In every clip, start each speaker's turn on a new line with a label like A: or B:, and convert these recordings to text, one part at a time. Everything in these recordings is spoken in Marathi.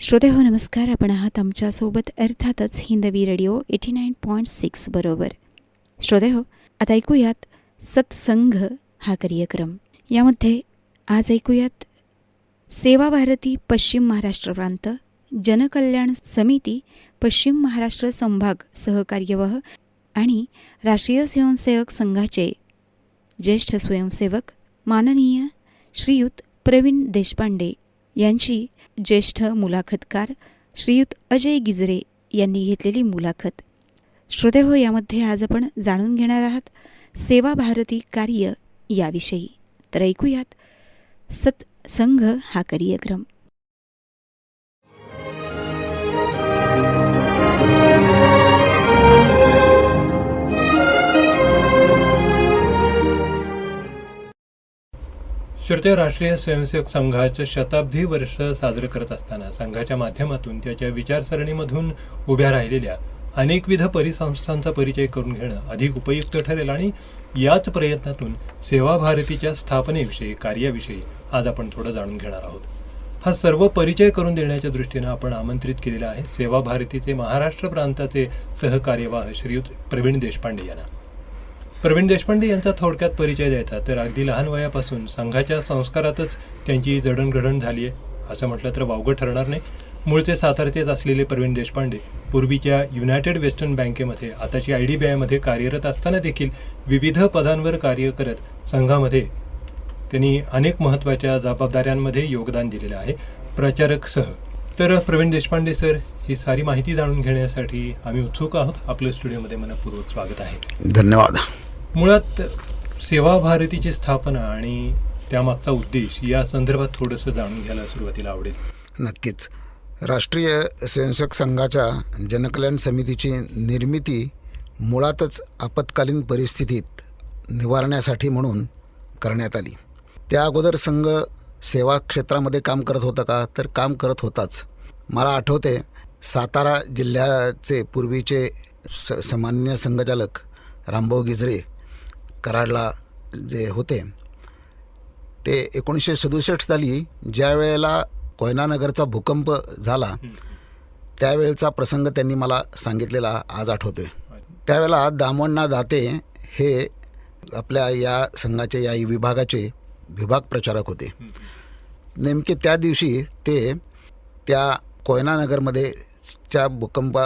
A: श्रोतेहो नमस्कार. आपण आहात आमच्यासोबत अर्थातच हिंदवी रेडिओ 89.6 बरोबर. श्रोतेहो, आता ऐकूयात सत्संग हा कार्यक्रम. यामध्ये आज ऐकूयात सेवा भारती पश्चिम महाराष्ट्र प्रांत जनकल्याण समिती पश्चिम महाराष्ट्र संभाग सहकार्यवाह आणि राष्ट्रीय स्वयंसेवक संघाचे ज्येष्ठ स्वयंसेवक माननीय श्रीयुत प्रवीण देशपांडे यांची ज्येष्ठ मुलाखतकार श्रीयुत अजय गिजरे यांनी घेतलेली मुलाखत. श्रोतेहो, यामध्ये आज आपण जाणून घेणार आहात सेवा भारती कार्य याविषयी. तर ऐकूयात सत्संग हा कार्यक्रम.
B: श्रोते, राष्ट्रीय स्वयंसेवक संघाचं शताब्दी वर्ष साजरं करत असताना संघाच्या माध्यमातून त्याच्या विचारसरणीमधून उभ्या राहिलेल्या अनेकविध परिसंस्थांचा परिचय करून घेणं अधिक उपयुक्त ठरेल आणि याच प्रयत्नातून सेवा भारतीच्या स्थापनेविषयी कार्याविषयी आज आपण थोडं जाणून घेणार आहोत. हा सर्व परिचय करून देण्याच्या दृष्टीनं आपण आमंत्रित केलेला आहे सेवा भारतीचे महाराष्ट्र प्रांताचे सहकार्यवाह श्रीयुत प्रवीण देशपांडे यांना. प्रवीण देशपांडे यांचा थोडक्यात परिचय द्यायचा तर अगदी लहान वयापासून संघाच्या संस्कारातच त्यांची जडणघडण झाली आहे असं म्हटलं तर वावगं ठरणार नाही. मूळचे सातारचेच असलेले प्रवीण देशपांडे पूर्वीच्या युनायटेड वेस्टर्न बँकेमध्ये आताची IDBIमध्ये कार्यरत असताना देखील विविध पदांवर कार्य करत संघामध्ये त्यांनी अनेक महत्त्वाच्या जबाबदाऱ्यांमध्ये योगदान दिलेलं आहे प्रचारकसह. तर प्रवीण देशपांडे सर, ही सारी माहिती जाणून घेण्यासाठी आम्ही उत्सुक आहोत. आपलं स्टुडिओमध्ये मनपूर्वक स्वागत आहे.
C: धन्यवाद.
B: मुळात सेवा भारतीची स्थापना आणि त्यामागचा उद्देश या संदर्भात थोडंसं जाणून घ्यायला सुरुवातीला आवडेल.
C: नक्कीच. राष्ट्रीय स्वयंसेवक संघाच्या जनकल्याण समितीची निर्मिती मुळातच आपत्कालीन परिस्थितीत निवारण्यासाठी म्हणून करण्यात आली. त्या अगोदर संघ सेवा क्षेत्रामध्ये काम करत होता का, तर काम करत होताच. मला आठवते सातारा जिल्ह्याचे पूर्वीचे सामान्य संघचालक रामभाऊ गिजरे कराडला जे होते ते 1967 साली ज्या वेळेला कोयनानगरचा भूकंप झाला त्यावेळेचा प्रसंग त्यांनी मला सांगितलेला आज आठवतोय. त्यावेळेला दामोण्णा दाते हे आपल्या या संघाचे या विभागाचे विभाग प्रचारक होते. नेमके त्या दिवशी ते त्या कोयनानगरमध्ये च्या भूकंप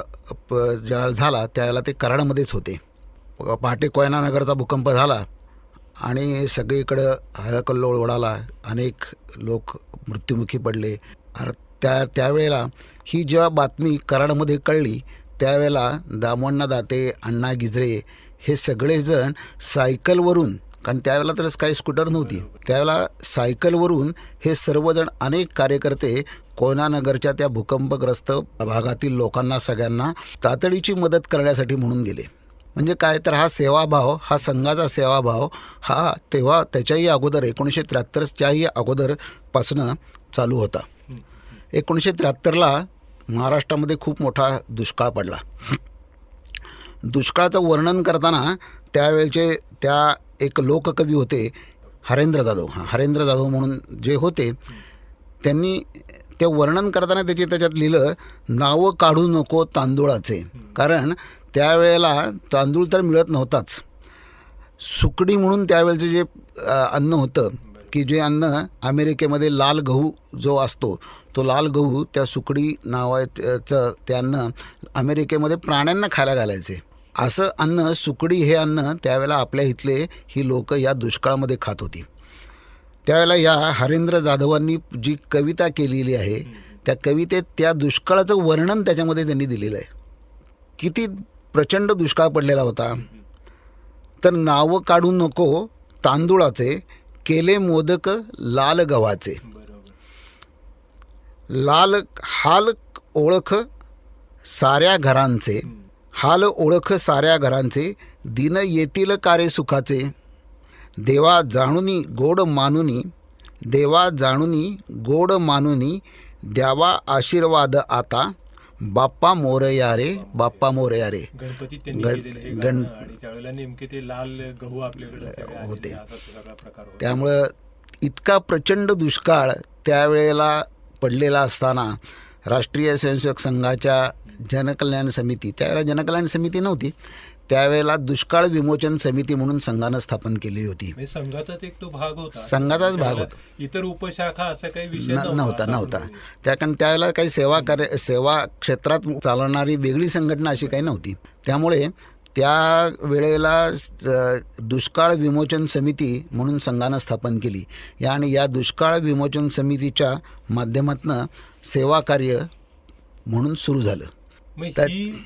C: ज्या झाला त्यावेळेला ते कराडमध्येच होते. पहाटे कोयनानगरचा भूकंप झाला आणि सगळीकडं हळकल्लोळ उडाला, अनेक लोक मृत्युमुखी पडले. त्यावेळेला ही जेव्हा बातमी कराडमध्ये कळली त्यावेळेला दामोण्णा दाते, अण्णा गिजरे हे सगळेजण सायकलवरून, कारण त्यावेळेला तर काही स्कूटर नव्हती, त्यावेळेला सायकलवरून हे सर्वजण अनेक कार्यकर्ते कोयनानगरच्या त्या भूकंपग्रस्त भागातील लोकांना सगळ्यांना तातडीची मदत करण्यासाठी म्हणून गेले. म्हणजे काय तर हा सेवाभाव, हा संघाचा सेवाभाव हा तेव्हा त्याच्याही अगोदर 1973च्याही अगोदरपासनं चालू होता. 1973ला महाराष्ट्रामध्ये खूप मोठा दुष्काळ पडला. दुष्काळाचं वर्णन करताना त्यावेळचे त्या एक लोककवी होते हरेंद्र जाधव म्हणून जे होते, त्यांनी ते वर्णन करताना त्याच्यात लिहिलं, नावं काढू नको तांदूळाचे. कारण त्यावेळेला तांदूळ तर मिळत नव्हताच. सुकडी म्हणून त्यावेळेचं जे अन्न होतं की जे अन्न अमेरिकेमध्ये लाल गहू जो असतो तो लाल गहू, त्या सुकडी नावाचं ते अन्न अमेरिकेमध्ये प्राण्यांना खायला घालायचे. असं अन्न, सुकडी हे अन्न त्यावेळेला आपल्या इथले ही लोक या दुष्काळामध्ये खात होती. त्यावेळेला या हरेंद्र जाधवांनी जी कविता केलेली आहे त्या कवितेत त्या दुष्काळाचं वर्णन त्याच्यामध्ये त्यांनी दिलेलं आहे. किती प्रचंड दुष्काळ पडलेला होता. तर नावं काढू नको तांदूळाचे, केले मोदक लाल गव्हाचे. लाल हाल ओळख साऱ्या घरांचे, हाल ओळख साऱ्या घरांचे, दिन येतील कारे सुखाचे. देवा जाणुनी गोड मानुनी, देवा जाणुनी गोड मानुनी, द्यावा आशीर्वाद आता, बाप्पा मोरया रे, बाप्पा मोरया रे.
B: गणपती त्यावेळेला नेमके ते लाल गहू आपल्याकडे
C: होते. त्यामुळं इतका प्रचंड दुष्काळ त्यावेळेला पडलेला असताना राष्ट्रीय स्वयंसेवक संघाच्या जनकल्याण समिती, त्यावेळेला जनकल्याण समिती नव्हती, त्यावेळेला दुष्काळ विमोचन समिती म्हणून संघानं स्थापन केली होती.
B: म्हणजे संघाचाच एक तो भाग होता,
C: संघाचाच भाग होता.
B: इतर उपशाखा असा काही विषय
C: नव्हता. त्या कारण त्यावेळेला काही सेवा क्षेत्रात चालवणारी वेगळी संघटना अशी काही नव्हती. त्यामुळे त्या वेळेला दुष्काळ विमोचन समिती म्हणून संघानं स्थापन केली. आणि या दुष्काळ विमोचन समितीच्या माध्यमातून सेवा कार्य म्हणून सुरू झालं.
B: मग ही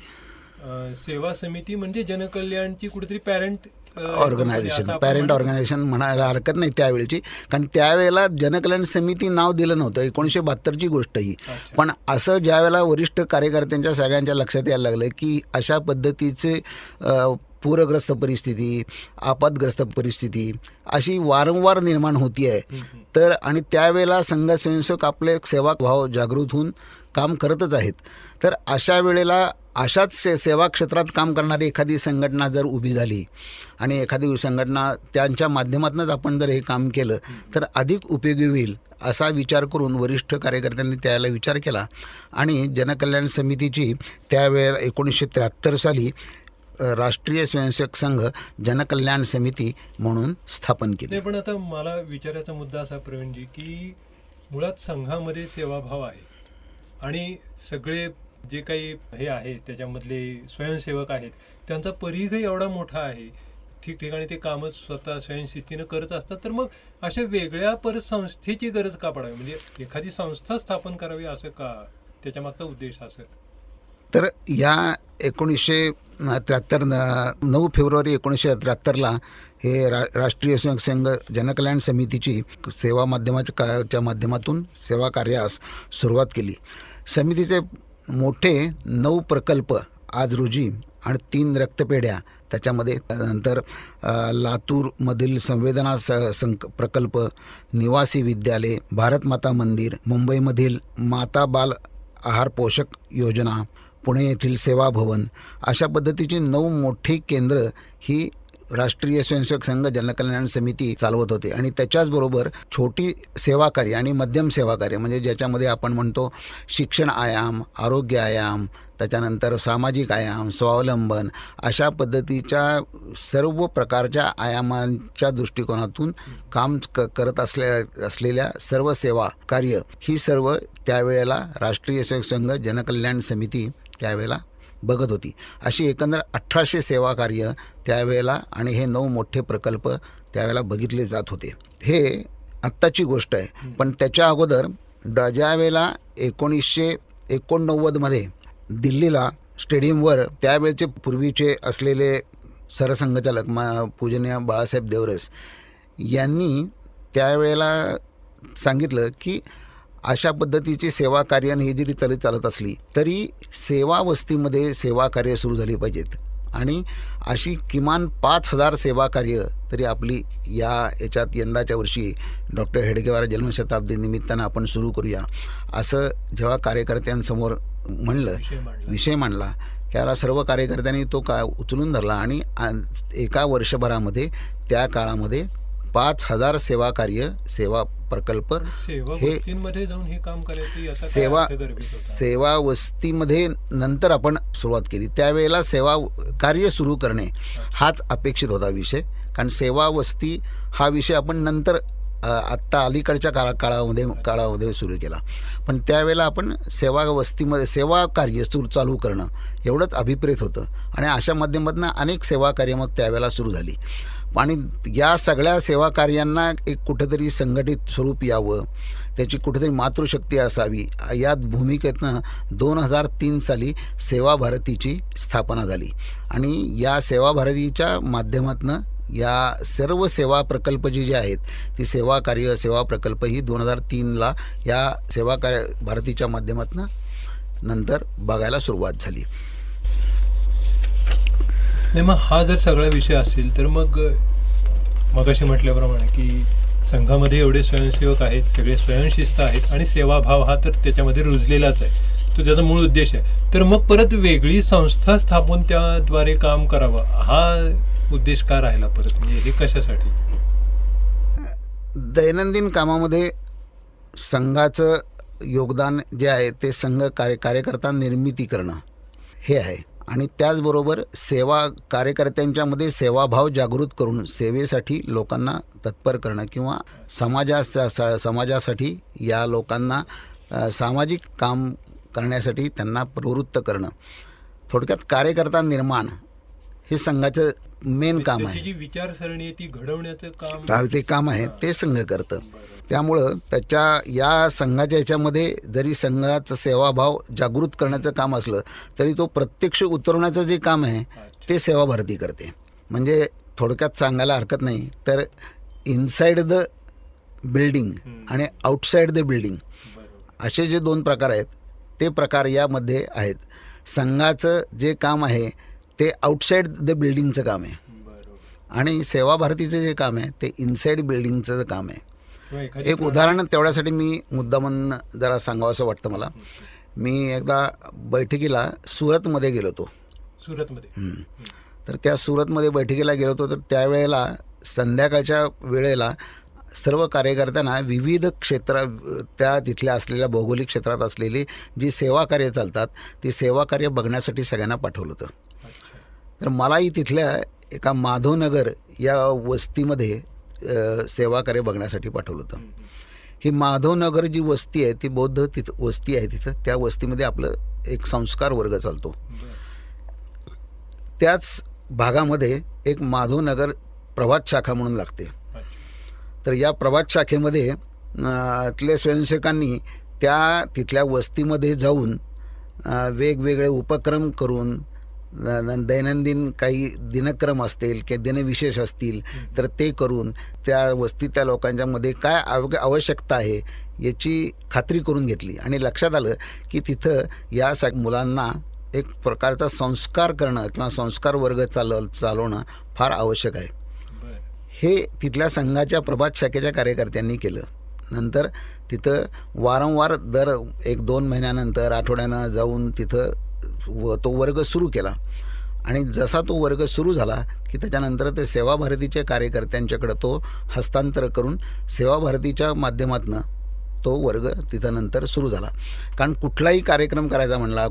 B: सेवा समिती म्हणजे जनकल्याणची कुठेतरी पॅरेंट
C: ऑर्गनायझेशन म्हणायला हरकत नाही त्यावेळेची, कारण त्यावेळेला जनकल्याण समिती नाव दिलं नव्हतं. 1972ची गोष्ट ही. पण असं ज्यावेळेला वरिष्ठ कार्यकर्त्यांच्या सगळ्यांच्या लक्षात यायला लागलं की अशा पद्धतीचे पूरग्रस्त परिस्थिती, आपदग्रस्त परिस्थिती अशी वारंवार निर्माण होती आहे, तर आणि त्यावेळेला संघ स्वयंसेवक आपले सेवाभाव जागृत होऊन काम करतच आहेत. तर अशा वेळेला अशाच सेवा क्षेत्रात काम करणारी एखादी संघटना जर उभी झाली आणि एखादी संघटना त्यांच्या माध्यमातूनच आपण जर हे काम केलं तर अधिक उपयोगी होईल असा विचार करून वरिष्ठ कार्यकर्त्यांनी त्यावेळेला विचार केला आणि जनकल्याण समितीची त्यावेळेला 1973 साली राष्ट्रीय स्वयंसेवक संघ जनकल्याण समिती म्हणून स्थापन केली.
B: पण आता मला विचारायचा मुद्दा असा प्रवीणजी की मुळात संघामध्ये सेवाभाव आहे आणि सगळे जे काही हे आहे त्याच्यामधले स्वयंसेवक आहेत त्यांचा परिघही एवढा मोठा आहे, ठिकठिकाणी ते कामं स्वतः स्वयंशिस्तीनं करत असतात. तर मग अशा वेगळ्या संस्थेची गरज का पडावी, म्हणजे एखादी संस्था स्थापन करावी असं का, त्याच्यामागचा उद्देश असं?
C: तर या 1973 9 फेब्रुवारी 1973ला हे राष्ट्रीय स्वयंसेवक संघ जनकल्याण समितीची सेवा च्या माध्यमातून सेवा कार्यास सुरुवात केली. समितीचे मोठे 9 प्रकल्प आज रोजी आणि 3 रक्तपेढ्या त्याच्यामध्ये, नंतर लातूरमधील संवेदना प्रकल्प, निवासी विद्यालय, भारत माता मंदिर, मुंबईमधील माता बाल आहार पोषक योजना, पुणे येथील सेवा भवन, अशा पद्धतीची 9 मोठी केंद्र ही राष्ट्रीय स्वयंसेवक संघ जनकल्याण समिती चालवत होते. आणि त्याच्याचबरोबर छोटी सेवा कार्य आणि मध्यम सेवा कार्य, म्हणजे ज्याच्यामध्ये आपण म्हणतो शिक्षण आयाम, आरोग्य आयाम, त्याच्यानंतर सामाजिक आयाम, स्वावलंबन, अशा पद्धतीच्या सर्व प्रकारच्या आयामांच्या दृष्टिकोनातून काम करत असलेल्या सर्व सेवा कार्य ही सर्व त्यावेळेला राष्ट्रीय स्वयंसेवक संघ जनकल्याण समिती त्यावेळेला बघत होती. अशी एकंदर 1800 सेवा कार्य त्यावेळेला आणि हे 9 मोठे प्रकल्प त्यावेळेला बघितले जात होते. हे आत्ताची गोष्ट आहे. पण त्याच्या अगोदर ज्यावेळेला 1989मध्ये दिल्लीला स्टेडियमवर त्यावेळेचे पूर्वीचे असलेले सरसंघचालक पूजनीय बाळासाहेब देवरस यांनी त्यावेळेला सांगितलं की अशा पद्धतीची सेवा कार्य ही जरी तरी चालत असली तरी सेवा वस्तीमध्ये सेवा कार्य सुरू झाली पाहिजेत आणि अशी किमान 5000 सेवा कार्य तरी आपली याच्यात यंदाच्या वर्षी डॉक्टर हेडगेवार जन्मशताब्दी निमित्तानं आपण सुरू करूया असं जेव्हा कार्यकर्त्यांसमोर विषय मांडला त्याला सर्व कार्यकर्त्यांनी तो उचलून धरला आणि एका वर्षभरामध्ये त्या काळामध्ये 5000 सेवा कार्य सेवा प्रकल्प
B: हे जाऊन हे काम करायचं
C: सेवा वस्तीमध्ये नंतर आपण सुरुवात केली. त्यावेळेला सेवा कार्य सुरू करणे हाच अपेक्षित होता विषय, कारण सेवा वस्ती हा विषय आपण नंतर आत्ता अलीकडच्या काळामध्ये सुरू केला. पण त्यावेळेला आपण सेवा वस्तीमध्ये सेवा कार्य चालू करणं एवढंच अभिप्रेत होतं आणि अशा माध्यमातून अनेक सेवा कार्य मग त्यावेळेला सुरू झाली. आणि या सगळ्या सेवा कार्यांना एक कुठेतरी संघटित स्वरूप यावं, त्याची कुठेतरी मातृशक्ती असावी, या भूमिकेतनं 2003 साली सेवा भारतीची स्थापना झाली आणि या सेवा भारतीच्या माध्यमातून या सर्व सेवा प्रकल्प जे आहेत ती सेवा कार्य सेवा प्रकल्प ही 2003ला या सेवा कार्य भारतीच्या माध्यमातून नंतर बघायला सुरुवात झाली.
B: नाही मग हा जर सगळा विषय असेल तर मग असे म्हटल्याप्रमाणे की संघामध्ये एवढे स्वयंसेवक आहेत, सगळे स्वयंशिस्त आहेत आणि सेवाभाव हा तर त्याच्यामध्ये रुजलेलाच आहे, तो त्याचा मूळ उद्देश आहे. तर मग परत वेगळी संस्था स्थापून त्याद्वारे काम करावं हा उद्देश का राहिला परत, म्हणजे हे कशासाठी?
C: दैनंदिन कामामध्ये संघाचं योगदान जे आहे ते संघ कार्यकर्ता निर्मिती करणं हे आहे. आणि त्याचबरोबर सेवा कार्यकर्त्यांच्यामध्ये सेवाभाव जागृत करून सेवेसाठी लोकांना तत्पर करणं किंवा समाजासाठी या लोकांना सामाजिक काम करण्यासाठी त्यांना प्रवृत्त करणं. थोडक्यात कार्यकर्ता निर्माण हे संघाचं मेन काम आहे.
B: त्याची जी विचारसरणी आहे ती घडवण्याचं काम
C: ते काम आहे ते संघ करतं. त्यामुळं या संघाच्या ह्याच्यामध्ये जरी संघाचं सेवाभाव जागृत करण्याचं काम असलं तरी तो प्रत्यक्ष उतरवण्याचं जे काम आहे ते सेवा भारती करते. म्हणजे थोडक्यात सांगायला हरकत नाही तर इनसाइड द बिल्डिंग आणि आउटसाइड द बिल्डिंग असे जे दोन प्रकार आहेत ते प्रकार यामध्ये आहेत. संघाचं जे काम आहे ते आउटसाइड द बिल्डिंगचं काम आहे आणि सेवा भारतीचं जे काम आहे ते इनसाइड बिल्डिंगचं काम आहे. एक उदाहरण तेवढ्यासाठी मी मुद्दामन जरा सांगावं असं वाटतं मला. मी एकदा बैठकीला सुरतमध्ये गेलो होतो.
B: सुरतमध्ये
C: तर त्या सुरतमध्ये बैठकीला गेलो होतो. तर त्यावेळेला संध्याकाळच्या वेळेला सर्व कार्यकर्त्यांना विविध त्या तिथल्या असलेल्या भौगोलिक क्षेत्रात असलेली जी सेवा कार्य चालतात ती सेवा कार्य बघण्यासाठी सगळ्यांना पाठवलं होतं. तर मलाही तिथल्या एका माधवनगर या वस्तीमध्ये सेवा कार्य बघण्यासाठी पाठवलं होतं. ही माधवनगर जी वस्ती आहे ती बौद्ध वस्ती आहे. तिथं त्या वस्तीमध्ये आपलं एक संस्कार वर्ग चालतो. त्याच भागामध्ये एक माधवनगर प्रभात शाखा म्हणून लागते. तर या प्रभात शाखेमध्ये तिथल्या स्वयंसेवकांनी तिथल्या वस्तीमध्ये जाऊन वेगवेगळे उपक्रम करून दैनंदिन काही दिनक्रम असतील किंवा दिनविशेष असतील तर ते करून त्या वस्तीतल्या लोकांच्यामध्ये काय आवश्यकता आहे याची खात्री करून घेतली. आणि लक्षात आलं की तिथं या मुलांना एक प्रकारचा संस्कार करणं किंवा संस्कार वर्ग चालवणं फार आवश्यक आहे. हे तिथल्या संघाच्या प्रभात शाखेच्या कार्यकर्त्यांनी केलं. नंतर तिथं वारंवार दर 1-2 महिन्यानंतर आठवड्यानं जाऊन तिथं तो वर्ग सुरू केला. आणि जसा तो वर्ग सुरू झाला की त्याच्यानंतर ते सेवा भारतीच्या कार्यकर्त्यांच्याकडे तो हस्तांतर करून सेवा भारतीच्या माध्यमातून तो वर्ग तिथं नंतर सुरू झाला. कारण कुठलाही कार्यक्रम करायचा म्हणला,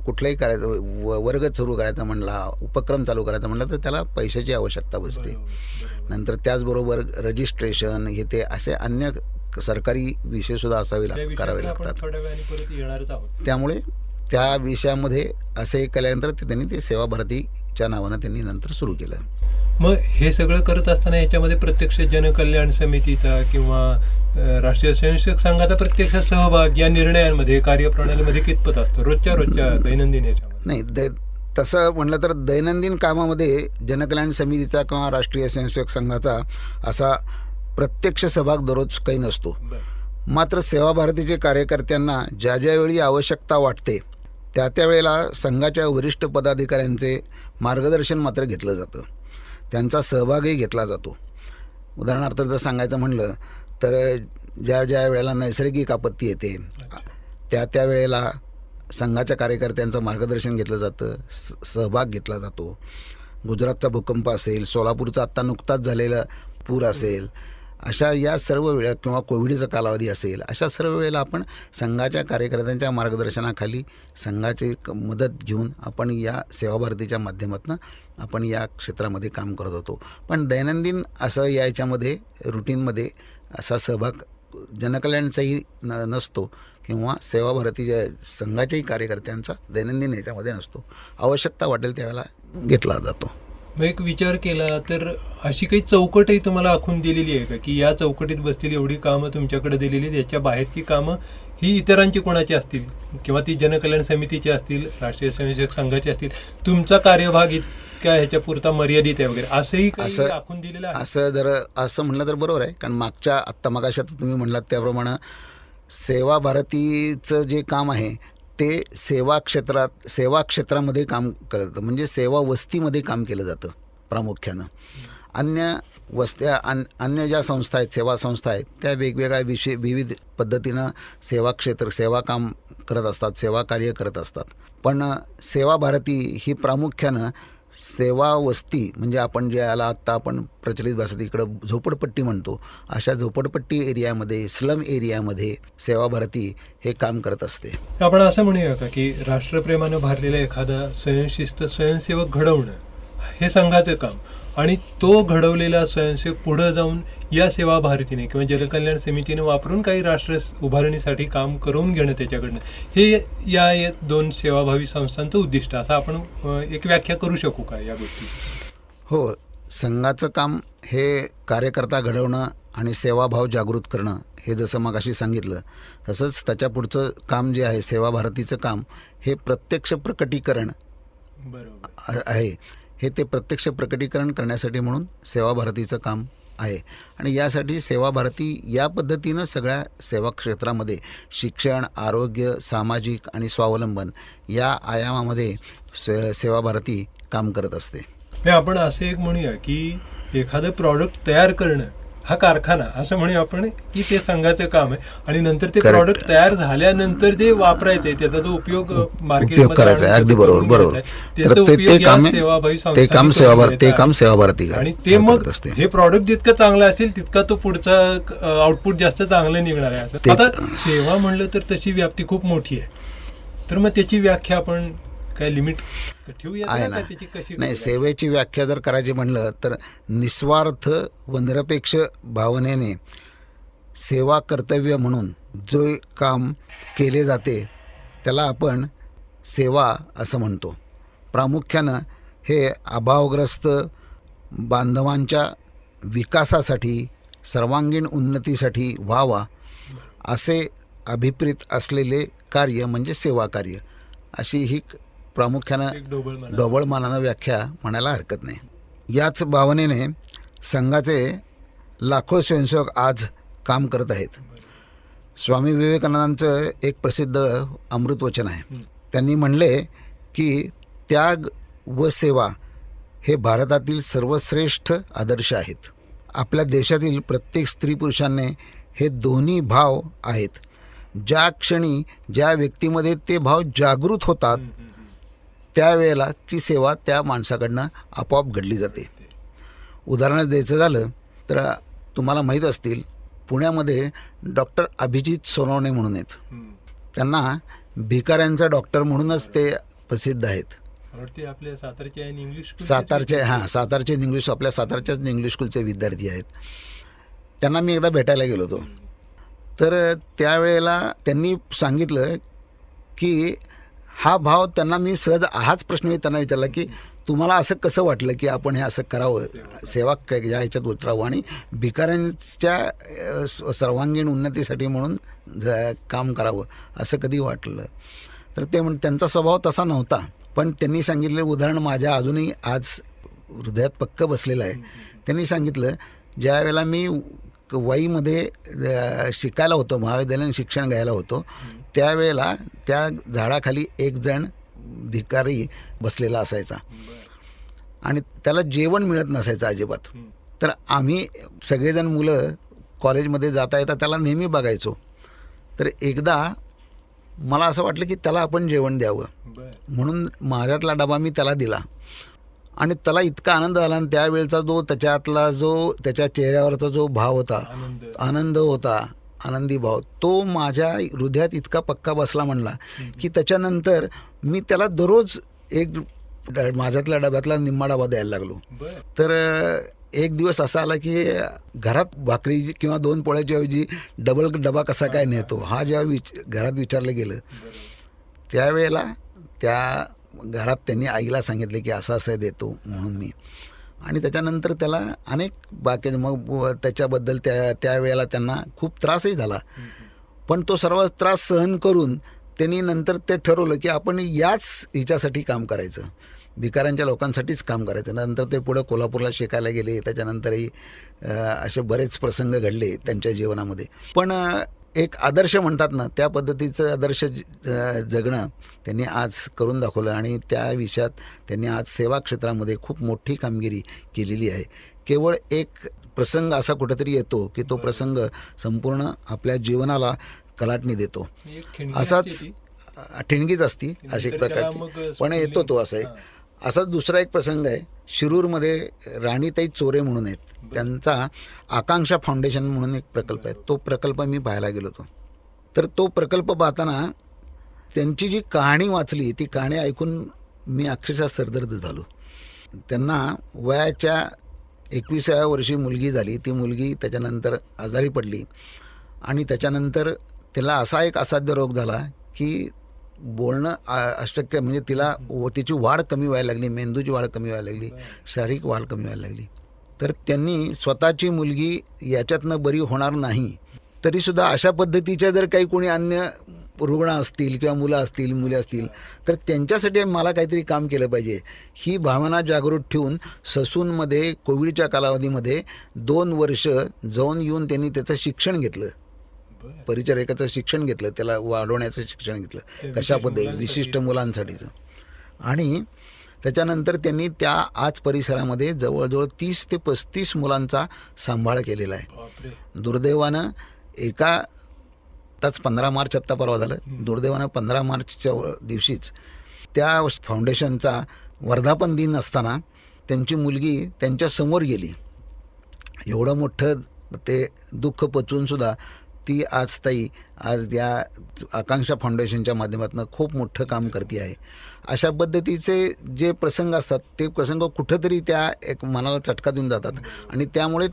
C: वर्ग सुरू करायचा म्हणला, उपक्रम चालू करायचा म्हणला तर त्याला पैशाची आवश्यकता बसते. नंतर त्याचबरोबर रजिस्ट्रेशन हे ते असे अन्य सरकारी विषयसुद्धा करावे लागतात. त्यामुळे त्या विषयामध्ये असे केल्यानंतर त्यांनी ते सेवा भारतीच्या नावानं त्यांनी नंतर सुरू केलं.
B: मग हे सगळं करत असताना याच्यामध्ये प्रत्यक्ष जनकल्याण समितीचा किंवा राष्ट्रीय स्वयंसेवक संघाचा प्रत्यक्ष सहभाग या निर्णयांमध्ये कार्यप्रणालीमध्ये कितपत असतो रोजच्या दैनंदिन याच्यामध्ये?
C: नाही, तसं म्हटलं तर दैनंदिन कामामध्ये जनकल्याण समितीचा किंवा राष्ट्रीय स्वयंसेवक संघाचा असा प्रत्यक्ष सहभाग दररोज काही नसतो. मात्र सेवा भारतीचे कार्यकर्त्यांना ज्यावेळी आवश्यकता वाटते त्या वेळेला संघाच्या वरिष्ठ पदाधिकाऱ्यांचे मार्गदर्शन मात्र घेतलं जातं. त्यांचा सहभागही घेतला जातो. उदाहरणार्थ जर सांगायचं म्हणलं तर ज्या वेळेला नैसर्गिक आपत्ती येते त्या वेळेला संघाच्या कार्यकर्त्यांचं मार्गदर्शन घेतलं जातं, सहभाग घेतला जातो. गुजरातचा भूकंप असेल, सोलापूरचा आत्ता नुकताच झालेला पूर असेल, अशा या सर्व वेळा किंवा कोविडचा कालावधी असेल अशा सर्व वेळेला आपण संघाच्या कार्यकर्त्यांच्या मार्गदर्शनाखाली संघाची मदत घेऊन आपण या सेवा भारतीच्या माध्यमातून आपण या क्षेत्रामध्ये काम करत होतो. पण दैनंदिन असं याच्यामध्ये रुटीनमध्ये असा सहभाग जनकल्याणचाही नसतो किंवा सेवा भारतीच्या संघाच्याही कार्यकर्त्यांचा दैनंदिन याच्यामध्ये नसतो. आवश्यकता वाटेल त्यावेळेला घेतला जातो.
B: मग एक विचार केला तर अशी काही चौकटही तुम्हाला आखून दिलेली आहे का की या चौकटीत बसतील एवढी कामं तुमच्याकडे दिलेली आहेत, याच्या बाहेरची कामं ही इतरांची कोणाची असतील किंवा ती जनकल्याण समितीची असतील, राष्ट्रीय स्वयंसेवक संघाची असतील, तुमचा कार्यभाग इतका ह्याच्या पुरता मर्यादित आहे वगैरे असंही काही आखून दिलेलं आहे?
C: असं म्हणलं तर बरोबर आहे. कारण मगाशी तुम्ही म्हणलात त्याप्रमाणे सेवा भारतीचं जे काम आहे ते सेवा क्षेत्रामध्ये काम करतं. म्हणजे सेवा वस्तीमध्ये काम केलं जातं प्रामुख्यानं. अन्य ज्या संस्था आहेत, सेवा संस्था आहेत, त्या वेगवेगळ्या विविध पद्धतीनं सेवा काम करत असतात, सेवा कार्य करत असतात. पण सेवा भारती ही प्रामुख्यानं सेवा वस्ती म्हणजे आपण जे याला आत्ता आपण प्रचलित भाषेत इकडं झोपडपट्टी म्हणतो, अशा झोपडपट्टी एरियामध्ये, स्लम एरियामध्ये सेवा भारती हे काम करत असते.
B: आपण असं म्हणूया का की राष्ट्रप्रेमानं भरलेला एखादा स्वयंशिस्त स्वयंसेवक घडवणं हे संघाचं काम, आणि तो घडवलेला स्वयंसेवक पुढे जाऊन या सेवा भारतीने किंवा जलकल्याण समितीने वापरून काही राष्ट्र उभारणीसाठी काम करून घेणं त्याच्याकडनं, हे या दोन सेवाभावी संस्थांचं उद्दिष्ट, असं आपण एक व्याख्या करू शकू का या गोष्टीची?
C: हो, संघाचं काम हे कार्यकर्ता घडवणं आणि सेवाभाव जागृत करणं, हे जसं मगाशी सांगितलं तसंच त्याच्या पुढचं काम जे आहे सेवा भारतीचं काम, हे प्रत्यक्ष प्रकटीकरण
B: बरोबर
C: आहे. हे ते प्रत्यक्ष प्रकटीकरण करण्यासाठी म्हणून सेवा भारतीचं काम आहे. आणि यासाठी सेवा भारती या पद्धतीनं सगळ्या सेवा क्षेत्रामध्ये शिक्षण, आरोग्य, सामाजिक आणि स्वावलंबन या आयामामध्ये सेवा भारती काम करत असते.
B: हे आपण असे एक म्हणूया की एखादं प्रॉडक्ट तयार करणं हा कारखाना असं म्हणूया आपण की ते संघाचं काम आहे, आणि नंतर ते प्रॉडक्ट तयार झाल्यानंतर जे वापरायचंय त्याचा जो उपयोग
C: उपयोग करायचा आहे. अगदी बरोबर बरोबर. तर ते काम सेवा भारती
B: आणि ते मग हे प्रॉडक्ट जितकं चांगलं असेल तितका तो पुढचा आउटपुट जास्त चांगलं निघणार आहे. आता सेवा म्हणलं तर तशी व्याप्ती खूप मोठी आहे, तर मग त्याची व्याख्या आपण काय लिमिट ठेवूया
C: आहे ना? नाही, सेवेची व्याख्या जर करायची म्हणलं तर निस्वार्थ व निरपेक्ष भावनेने सेवा कर्तव्य म्हणून जो काम केले जाते त्याला आपण सेवा असं म्हणतो. प्रामुख्यानं हे अभावग्रस्त बांधवांच्या विकासासाठी, सर्वांगीण उन्नतीसाठी व्हावा असे अभिप्रेत असलेले कार्य म्हणजे सेवा कार्य, अशी ही प्रामुख्यानं ढोबळमानानं व्याख्या म्हणायला हरकत नाही. याच भावनेने संघाचे लाखो स्वयंसेवक आज काम करत आहेत. स्वामी विवेकानंदांचं एक प्रसिद्ध अमृतवचन आहे. त्यांनी म्हणले की त्याग व सेवा हे भारतातील सर्वश्रेष्ठ आदर्श आहेत. आपल्या देशातील प्रत्येक स्त्री पुरुषांनी हे दोन्ही भाव आहेत. ज्या क्षणी ज्या व्यक्तीमध्ये ते भाव जागृत होतात त्यावेळेला ती सेवा त्या माणसाकडनं आपोआप घडली जाते. उदाहरण द्यायचं झालं तर तुम्हाला माहीत असतील, पुण्यामध्ये डॉक्टर अभिजित सोनवणे म्हणून आहेत. त्यांना भिकाऱ्यांचा डॉक्टर म्हणूनच ते प्रसिद्ध आहेत.
B: आपल्या सातारचे
C: इंग्लिश, आपल्या सातारच्याच इंग्लिश स्कूलचे विद्यार्थी आहेत. त्यांना मी एकदा भेटायला गेलो होतो. तर त्यावेळेला त्यांनी सांगितलं की हा भाव त्यांना मी सहज हाच प्रश्न मी त्यांना विचारला की तुम्हाला असं कसं वाटलं की आपण हे असं करावं, सेवा या ह्याच्यात उतरावं आणि भिकाऱ्यांच्या सर्वांगीण उन्नतीसाठी म्हणून काम करावं, असं कधी वाटलं? तर त्यांचा स्वभाव तसा नव्हता, पण त्यांनी सांगितलेलं उदाहरण माझ्या अजूनही आज हृदयात पक्क बसलेलं आहे. त्यांनी सांगितलं, ज्या वेळेला मी वाईमध्ये शिकायला होतो, महाविद्यालयात शिक्षण घ्यायला होतो, त्यावेळेला त्या झाडाखाली एक जण भिकारी बसलेला असायचा आणि त्याला जेवण मिळत नसायचं अजिबात. तर आम्ही सगळेजण मुलं कॉलेजमध्ये जाता येता त्याला नेहमी बघायचो. तर एकदा मला असं वाटलं की त्याला आपण जेवण द्यावं, म्हणून माझ्यातला डबा मी त्याला दिला आणि त्याला इतका आनंद झाला. आणि त्यावेळेचा त्याच्या चेहऱ्यावरचा जो भाव होता, आनंद होता, आनंदी भाव, तो माझ्या हृदयात इतका पक्का बसला म्हणला की त्याच्यानंतर मी त्याला दररोज माझ्यातल्या डब्यातला निम्मा डबा द्यायला लागलो. तर एक दिवस असा आला की घरात भाकरी किंवा 2 पोळ्याच्या ऐवजी डबल डबा कसा काय नेतो, हा जेव्हा घरात विचारलं गेलं त्यावेळेला त्या घरात त्यांनी आईला सांगितले की असं असं देतो म्हणून मी. आणि त्याच्यानंतर त्याला अनेक बाकी मग त्याच्याबद्दल त्यावेळेला त्यांना खूप त्रासही झाला, पण तो सर्व त्रास सहन करून त्यांनी नंतर ते ठरवलं की आपण याच हिच्यासाठी काम करायचं, भिकाऱ्यांच्या लोकांसाठीच काम करायचं. नंतर ते पुढं कोल्हापूरला शिकायला गेले. त्याच्यानंतरही असे बरेच प्रसंग घडले त्यांच्या जीवनामध्ये. पण एक आदर्श म्हणतात ना, त्या पद्धतीचं आदर्श जगणं त्यांनी आज करून दाखवलं आणि त्या विषयात त्यांनी आज सेवा क्षेत्रामध्ये खूप मोठी कामगिरी केलेली आहे. केवळ एक प्रसंग असा कुठेतरी येतो की तो प्रसंग संपूर्ण आपल्या जीवनाला कलाटणी देतो. असाच ठिणगीच असती अशी प्रकारची, पण येतो तो असं एक. असाच दुसरा एक प्रसंग आहे. शिरूरमध्ये राणीताई चोरे म्हणून आहेत, त्यांचा आकांक्षा फाउंडेशन म्हणून एक प्रकल्प आहे. तो प्रकल्प मी पाहायला गेलो होतो. तर तो प्रकल्प पाहताना त्यांची जी कहाणी वाचली, ती कहाणी ऐकून मी अक्षरशः सरदर्द झालो. त्यांना वयाच्या 21व्या वर्षी मुलगी झाली. ती मुलगी त्याच्यानंतर आजारी पडली आणि त्याच्यानंतर तिला असा एक असाध्य रोग झाला की बोलणं अशक्य, म्हणजे तिला तिची वाढ कमी व्हायला लागली, मेंदूची वाढ कमी व्हायला लागली, शारीरिक वाढ कमी व्हायला लागली. तर त्यांनी स्वतःची मुलगी याच्यातनं बरी होणार नाही तरीसुद्धा अशा पद्धतीच्या जर काही कोणी अन्य रुग्ण असतील किंवा मुलं असतील, मुली असतील, तर त्यांच्यासाठी मला काहीतरी काम केलं पाहिजे, ही भावना जागृत ठेवून ससूनमध्ये कोविडच्या कालावधीमध्ये 2 वर्ष जाऊन येऊन त्यांनी त्याचं शिक्षण घेतलं, परिचारिकाचं शिक्षण घेतलं, त्याला वाढवण्याचं शिक्षण घेतलं, कशा पद्धती विशिष्ट मुलांसाठीचं. आणि त्याच्यानंतर त्यांनी त्या आज परिसरामध्ये जवळजवळ 30 ते 35 मुलांचा सांभाळ केलेला आहे. दुर्दैवानं आताच 15 मार्च आत्ता परवा झालं, दुर्दैवानं 15 मार्चच्या दिवशीच त्या फाउंडेशनचा वर्धापन दिन असताना त्यांची मुलगी त्यांच्यासमोर गेली. एवढं मोठं ते दुःख पचवूनसुद्धा ती आज या आकांक्षा फाउंडेशनच्या माध्यमातून खूप मोठं काम करते आहे. अशा पद्धतीचे जे प्रसंग असतात ते प्रसंग कुठंतरी त्या एक मनाला चटका देऊन जातात आणि त्यामुळे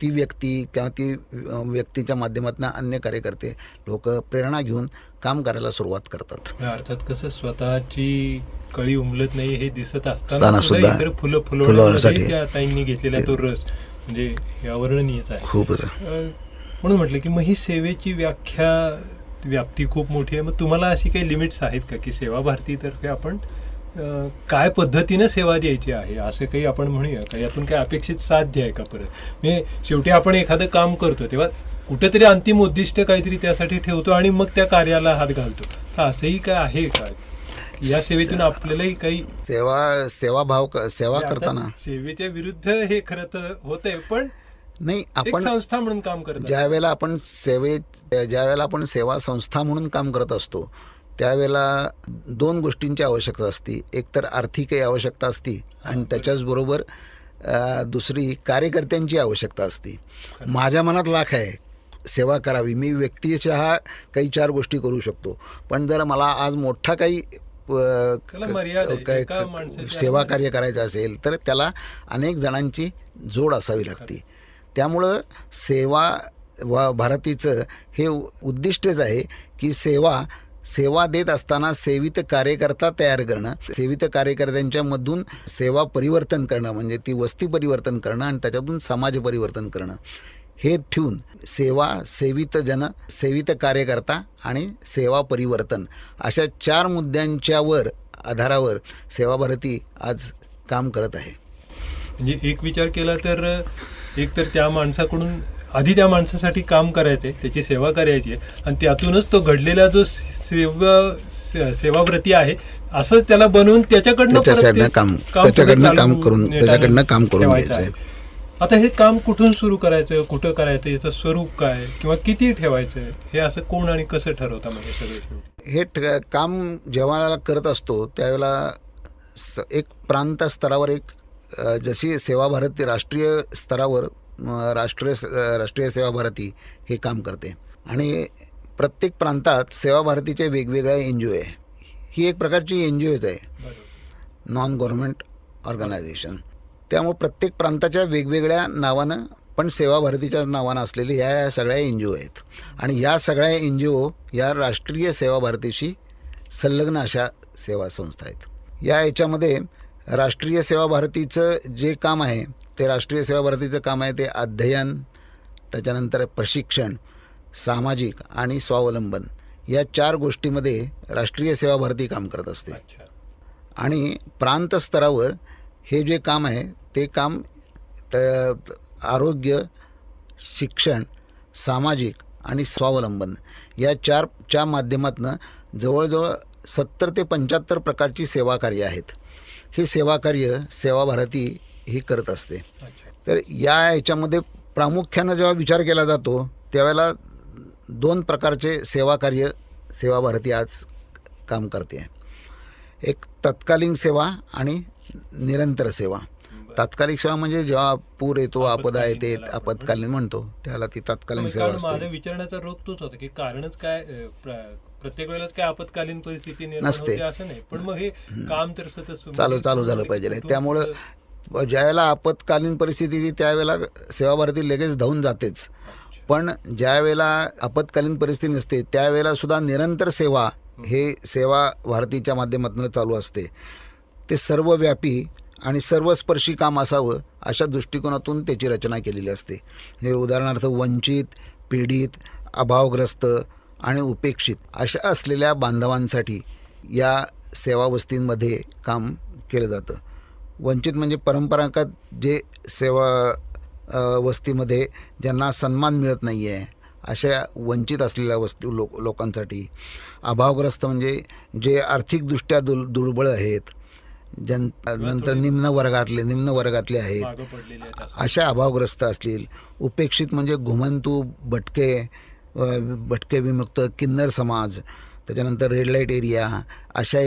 C: ती व्यक्ती किंवा ती व्यक्तीच्या माध्यमातून अन्य कार्यकर्ते लोक प्रेरणा घेऊन काम करायला सुरुवात करतात.
B: अर्थात कसं स्वतःची कळी उमलत नाही हे दिसत असताना
C: सुद्धा
B: इतर फुलं फुलवण्यासाठी त्या ताईंनी घेतलेला तो रस म्हणजे हे अवर्णनीयच आहे.
C: खूपच.
B: म्हणून म्हटलं की मग ही सेवेची व्याप्ती खूप मोठी आहे. मग तुम्हाला अशी काही लिमिट्स आहेत का की सेवा भारतीतर्फे आपण काय पद्धतीनं सेवा द्यायची आहे असं काही आपण म्हणूया का? यातून काही अपेक्षित साध्य आहे का? परत म्हणजे शेवटी आपण एखादं काम करतो तेव्हा कुठेतरी अंतिम उद्दिष्ट काहीतरी त्यासाठी ठेवतो आणि मग त्या कार्याला हात घालतो. तर असंही काय आहे का या सेवेतून आपल्यालाही काही
C: सेवा करताना
B: सेवेच्या विरुद्ध हे खरं तर होतंय, पण
C: नाही, आपण
B: संस्था म्हणून काम करतो.
C: ज्यावेळेला आपण सेवा संस्था म्हणून काम करत असतो त्यावेळेला 2 गोष्टींची आवश्यकता असते. एक तर आर्थिकही आवश्यकता असते आणि त्याच्याचबरोबर दुसरी कार्यकर्त्यांची आवश्यकता असते. माझ्या मनात लाख आहे सेवा करावी, मी व्यक्तिशः काही 4 गोष्टी करू शकतो, पण जर मला आज मोठा काही सेवा कार्य करायचं असेल तर त्याला अनेक जणांची जोड असावी लागते. त्यामुळं सेवा भारतीचं हे उद्दिष्टच आहे की सेवा देत असताना सेवित कार्यकर्ता तयार करणं, सेवित कार्यकर्त्यांच्या मधून सेवा परिवर्तन करणं, म्हणजे ती वस्ती परिवर्तन करणं आणि त्याच्यातून समाज परिवर्तन करणं, हे ठेवून सेवित कार्यकर्ता आणि सेवा परिवर्तन अशा 4 मुद्द्यांच्यावर आधारावर सेवा भारती आज काम करत आहे.
B: म्हणजे एक विचार केला तर एक तर त्या माणसाकडून आधी त्या माणसासाठी काम करायचंय, त्याची सेवा करायची आहे आणि त्यातूनच तो घडलेला जो सेवाव्रती आहे असं त्याला बनवून त्याच्याकडनं काम करून घ्यायचं. आता हे काम कुठून सुरू करायचं, कुठं करायचं, याचं स्वरूप काय किंवा किती ठेवायचं, हे असं कोण आणि कसं ठरवता? म्हणजे सगळे
C: हे काम जेव्हा करत असतो त्यावेळेला एक प्रांत स्तरावर जशी सेवा भारती राष्ट्रीय स्तरावर राष्ट्रीय सेवा भारती हे काम करते आणि प्रत्येक प्रांतात सेवा भारतीचे वेगवेगळ्या NGO आहे. ही एक प्रकारची NGOच आहे, नॉन गव्हर्नमेंट ऑर्गनायझेशन. त्यामुळे प्रत्येक प्रांताच्या वेगवेगळ्या नावानं पण सेवा भारतीच्या नावानं असलेले या सगळ्या NGO आहेत आणि या सगळ्या NGO या राष्ट्रीय सेवा भारतीशी संलग्न अशा सेवा संस्था आहेत. याच्यामध्ये राष्ट्रीय सेवा भारतीचं जे काम आहे ते राष्ट्रीय सेवा भारतीचं काम आहे ते अध्ययन, त्याच्यानंतर प्रशिक्षण, सामाजिक आणि स्वावलंबन या 4 गोष्टीमध्ये राष्ट्रीय सेवा भारती काम करत असते. आणि प्रांत स्तरावर हे जे काम आहे ते काम आरोग्य, शिक्षण, सामाजिक आणि स्वावलंबन या 4च्या माध्यमातून जवळजवळ 70 ते 75 प्रकारची सेवा कार्य आहेत. ही सेवा कार्य सेवा भारती ही करत असते. तर याच्यामध्ये प्रामुख्यानं जेव्हा विचार केला जातो त्यावेळेला 2 प्रकारचे सेवा कार्य सेवा भारती आज काम करते. एक तत्कालीन सेवा आणि निरंतर सेवा. तात्कालिक सेवा म्हणजे जेव्हा पूर येतो, आपदा येते, आपत्कालीन म्हणतो त्याला ती तात्कालीन सेवा
B: कारण
C: असते.
B: माझा विचारण्याचा रोग तोच होता की कारणच काय प्रत्येक वेळेलाच काय आपत्कालीन परिस्थिती निर्माण
C: नसते.
B: होते असं नाही, पण मग हे काम तर सतत
C: चालू झालं पाहिजे. त्यामुळं ज्यावेळेला आपत्कालीन परिस्थिती येते त्यावेळेला सेवा भारती लगेच धावून जातेच. पण ज्या वेळेला आपत्कालीन परिस्थिती नसते त्यावेळेला सुद्धा निरंतर सेवा हे सेवा भारतीच्या माध्यमातून चालू असते. ते सर्वव्यापी आणि सर्वस्पर्शी काम असावं अशा दृष्टिकोनातून त्याची रचना केलेली असते. म्हणजे उदाहरणार्थ वंचित, पीडित, अभावग्रस्त आणि उपेक्षित अशा असलेल्या बांधवांसाठी या सेवावस्तींमध्ये काम केलं जातं. वंचित म्हणजे परंपरागत जे सेवा वस्तीमध्ये ज्यांना सन्मान मिळत नाही आहे अशा वंचित असलेल्या लोकांसाठी. अभावग्रस्त म्हणजे जे आर्थिकदृष्ट्या दुर्बळ आहेत, नंतर निम्न वर्गातले आहेत अशा अभावग्रस्त असतील. उपेक्षित म्हणजे घुमंतू, भटके विमुक्त, किन्नर समाज, त्याच्यानंतर रेड लाईट एरिया अशा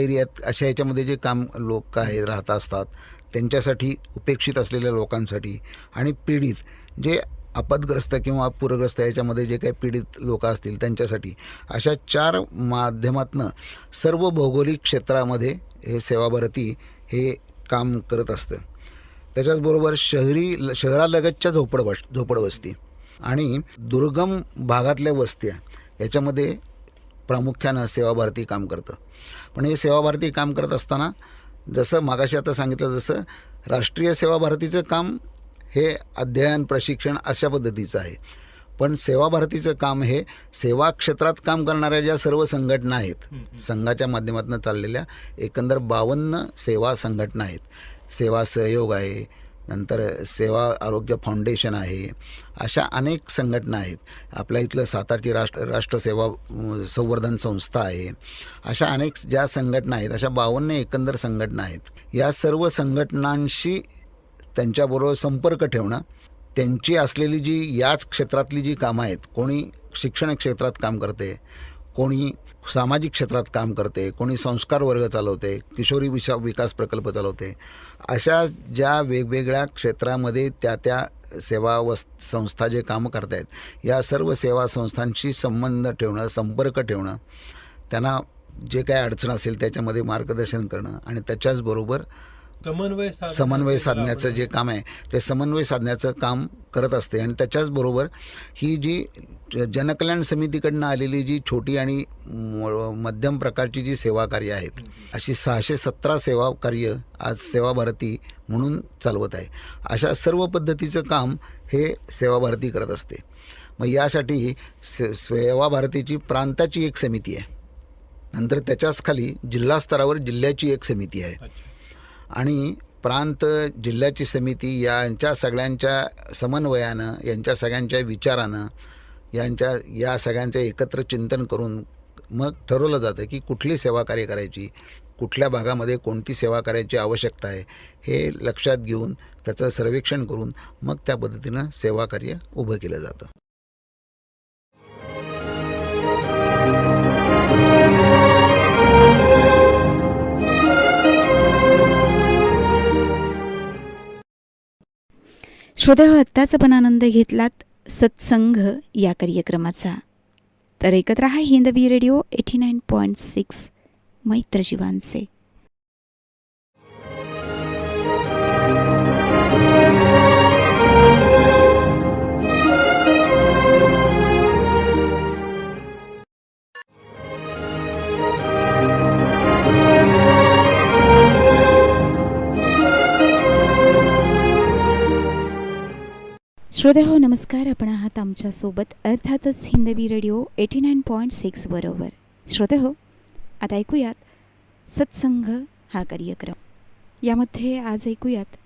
C: याच्यामध्ये जे लोक राहत असतात त्यांच्यासाठी, उपेक्षित असलेल्या लोकांसाठी. आणि पीडित जे आपदग्रस्त किंवा पूरग्रस्त याच्यामध्ये जे काही पीडित लोक असतील त्यांच्यासाठी. अशा 4 माध्यमातनं सर्व भौगोलिक क्षेत्रामध्ये हे सेवाभारती हे काम करत असतं. त्याच्याचबरोबर शहरालगतच्या झोपडवस्ती आणि दुर्गम भागातल्या वस्त्या याच्यामध्ये प्रामुख्यानं सेवाभारती काम करतं. पण हे सेवाभारती काम करत असताना जसं मागाशी आता सांगितलं तसं राष्ट्रीय सेवाभारतीचं काम हे अध्ययन, प्रशिक्षण अशा पद्धतीचं आहे. पण सेवाभारतीचं काम हे सेवा क्षेत्रात काम करणाऱ्या ज्या सर्व संघटना आहेत, संघाच्या माध्यमातून चाललेल्या एकंदर 52 सेवा संघटना आहेत. सेवा सहयोग आहे, नंतर सेवा आरोग्य फाउंडेशन आहे, अशा अनेक संघटना आहेत. आपल्या इथलं सातारची राष्ट्रसेवा संवर्धन संस्था आहे. अशा अनेक ज्या संघटना आहेत, अशा 52 एकंदर संघटना आहेत. या सर्व संघटनांशी त्यांच्याबरोबर संपर्क ठेवणं, त्यांची असलेली जी याच क्षेत्रातली जी कामं आहेत, कोणी शिक्षण क्षेत्रात काम करते, कोणी सामाजिक क्षेत्रात काम करते, कोणी संस्कार वर्ग चालवते, किशोरी विकास प्रकल्प चालवते, अशा ज्या वेगवेगळ्या क्षेत्रामध्ये त्या सेवा संस्था जे कामं करत आहेत, या सर्व सेवा संस्थांशी संबंध ठेवणं, संपर्क ठेवणं, त्यांना जे काही अडचण असेल त्याच्यामध्ये मार्गदर्शन करणं आणि त्याच्याचबरोबर समन्वय साधण्याचं जे काम आहे ते समन्वय साधण्याचं काम करत असते. आणि त्याच्याचबरोबर ही जी जनकल्याण समितीकडनं आलेली जी छोटी आणि मध्यम प्रकारची जी सेवा कार्य आहेत, अशी 617 सेवा कार्य आज सेवाभारती म्हणून चालवत आहे. अशा सर्व पद्धतीचं काम हे सेवाभारती करत असते. मग यासाठी सेवाभारतीची प्रांताची एक समिती आहे, नंतर त्याच्याच खाली जिल्हा स्तरावर जिल्ह्याची एक समिती आहे आणि प्रांत जिल्ह्याची समिती यांच्या सगळ्यांच्या समन्वयानं, यांच्या सगळ्यांच्या विचारानं, या सगळ्यांचं एकत्र चिंतन करून मग ठरवलं जातं की कुठली सेवा कार्य करायची, कुठल्या भागामध्ये कोणती सेवा करायची आवश्यकता आहे हे लक्षात घेऊन त्याचं सर्वेक्षण करून मग त्या पद्धतीनं सेवा कार्य उभं केलं जातं.
A: श्रोतेहो, आत्ताच आपण आनंद घेतलात सत्संग या कार्यक्रमाचा. तर ऐकत रहा हिंदवी रेडिओ 89.6 मैत्र जीवांचे. श्रोतेहो नमस्कार, आपण आहात आमच्यासोबत अर्थातच हिंदवी रेडिओ 89.6 बरोबर. श्रोतेहो, आता ऐकूयात सत्संग हा कार्यक्रम. यामध्ये आज ऐकूयात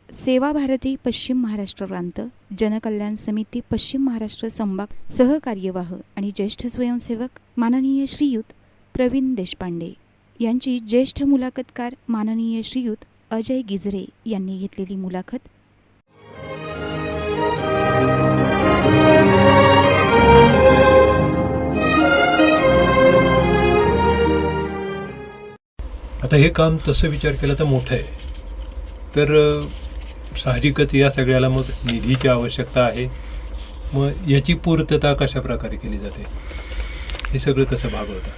A: सेवाभारती पश्चिम महाराष्ट्र प्रांत जनकल्याण समिती पश्चिम महाराष्ट्र संभाग सहकार्यवाह आणि ज्येष्ठ स्वयंसेवक माननीय श्रीयुत प्रवीण देशपांडे यांची ज्येष्ठ मुलाखतकार माननीय श्रीयुत अजय गिजरे यांनी घेतलेली मुलाखत.
B: आता हे काम तसं विचार केला तर मोठं आहे, तर साहजिकच या सगळ्याला मग निधीची आवश्यकता आहे. मग याची पूर्तता कशा प्रकारे केली जाते, हे सगळं कसं भागवतं?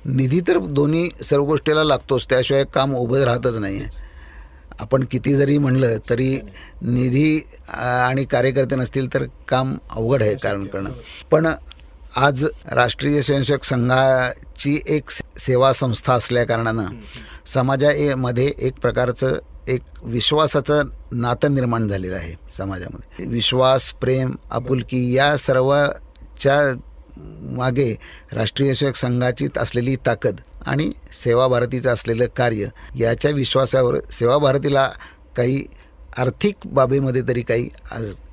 C: निधी तर दोन्ही सर्व गोष्टीला लागतोच, त्याशिवाय काम उभं राहतच नाही आहे. आपण किती जरी म्हणलं तरी निधी आणि कार्यकर्ते नसतील तर काम अवघड आहे कारण करणं. पण आज राष्ट्रीय स्वयंसेवक संघाची एक सेवा संस्था असल्याकारणानं समाजामध्ये एक प्रकारचं एक विश्वासाचं नातं निर्माण झालेलं आहे. समाजामध्ये विश्वास, प्रेम, आपुलकी या सर्वच्या मागे राष्ट्रीय स्वयंसेवक संघाची असलेली ताकद आणि सेवा भारतीचं असलेलं कार्य, याच्या विश्वासावर सेवा भारतीला काही आर्थिक बाबीमध्ये तरी काही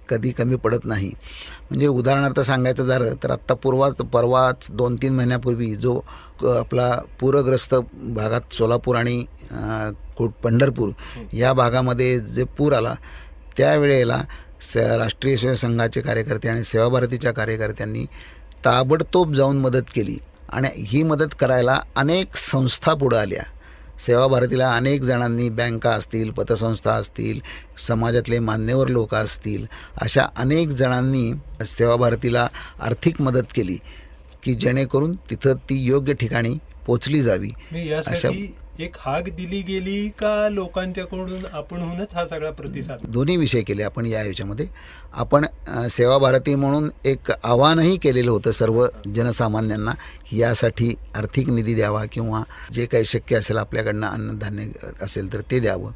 C: कधी कमी पडत नाही. म्हणजे उदाहरणार्थ सांगायचं झालं तर आत्ता परवाच 2-3 महिन्यापूर्वी जो आपला पूरग्रस्त भागात सोलापूर आणि पंढरपूर या भागामध्ये जे पूर आला, त्यावेळेला राष्ट्रीय स्वयंसेवक संघाचे कार्यकर्ते आणि सेवा भारतीच्या कार्यकर्त्यांनी ताबडतोब जाऊन मदत केली. आणि ही मदत करायला अनेक संस्था पुढं आल्या. सेवा भारतीला अनेक जणांनी, बँका असतील, पतसंस्था असतील, समाजातले मान्यवर लोक असतील, अशा अनेक जणांनी सेवा भारतीला आर्थिक मदत केली की जेणेकरून तिथं ती योग्य ठिकाणी पोचली जावी.
B: यासाठी एक हाक दिली गेली का लोकांच्याकडून आपणहूनच हा सगळा प्रतिसाद?
C: दोन्ही विषय केले आपण या ह्याच्यामध्ये. आपण सेवा भारती म्हणून एक आवाहनही केलेलं होतं सर्व जनसामान्यांना, यासाठी आर्थिक निधी द्यावा किंवा जे काही शक्य असेल आपल्याकडनं अन्नधान्य असेल तर ते द्यावं,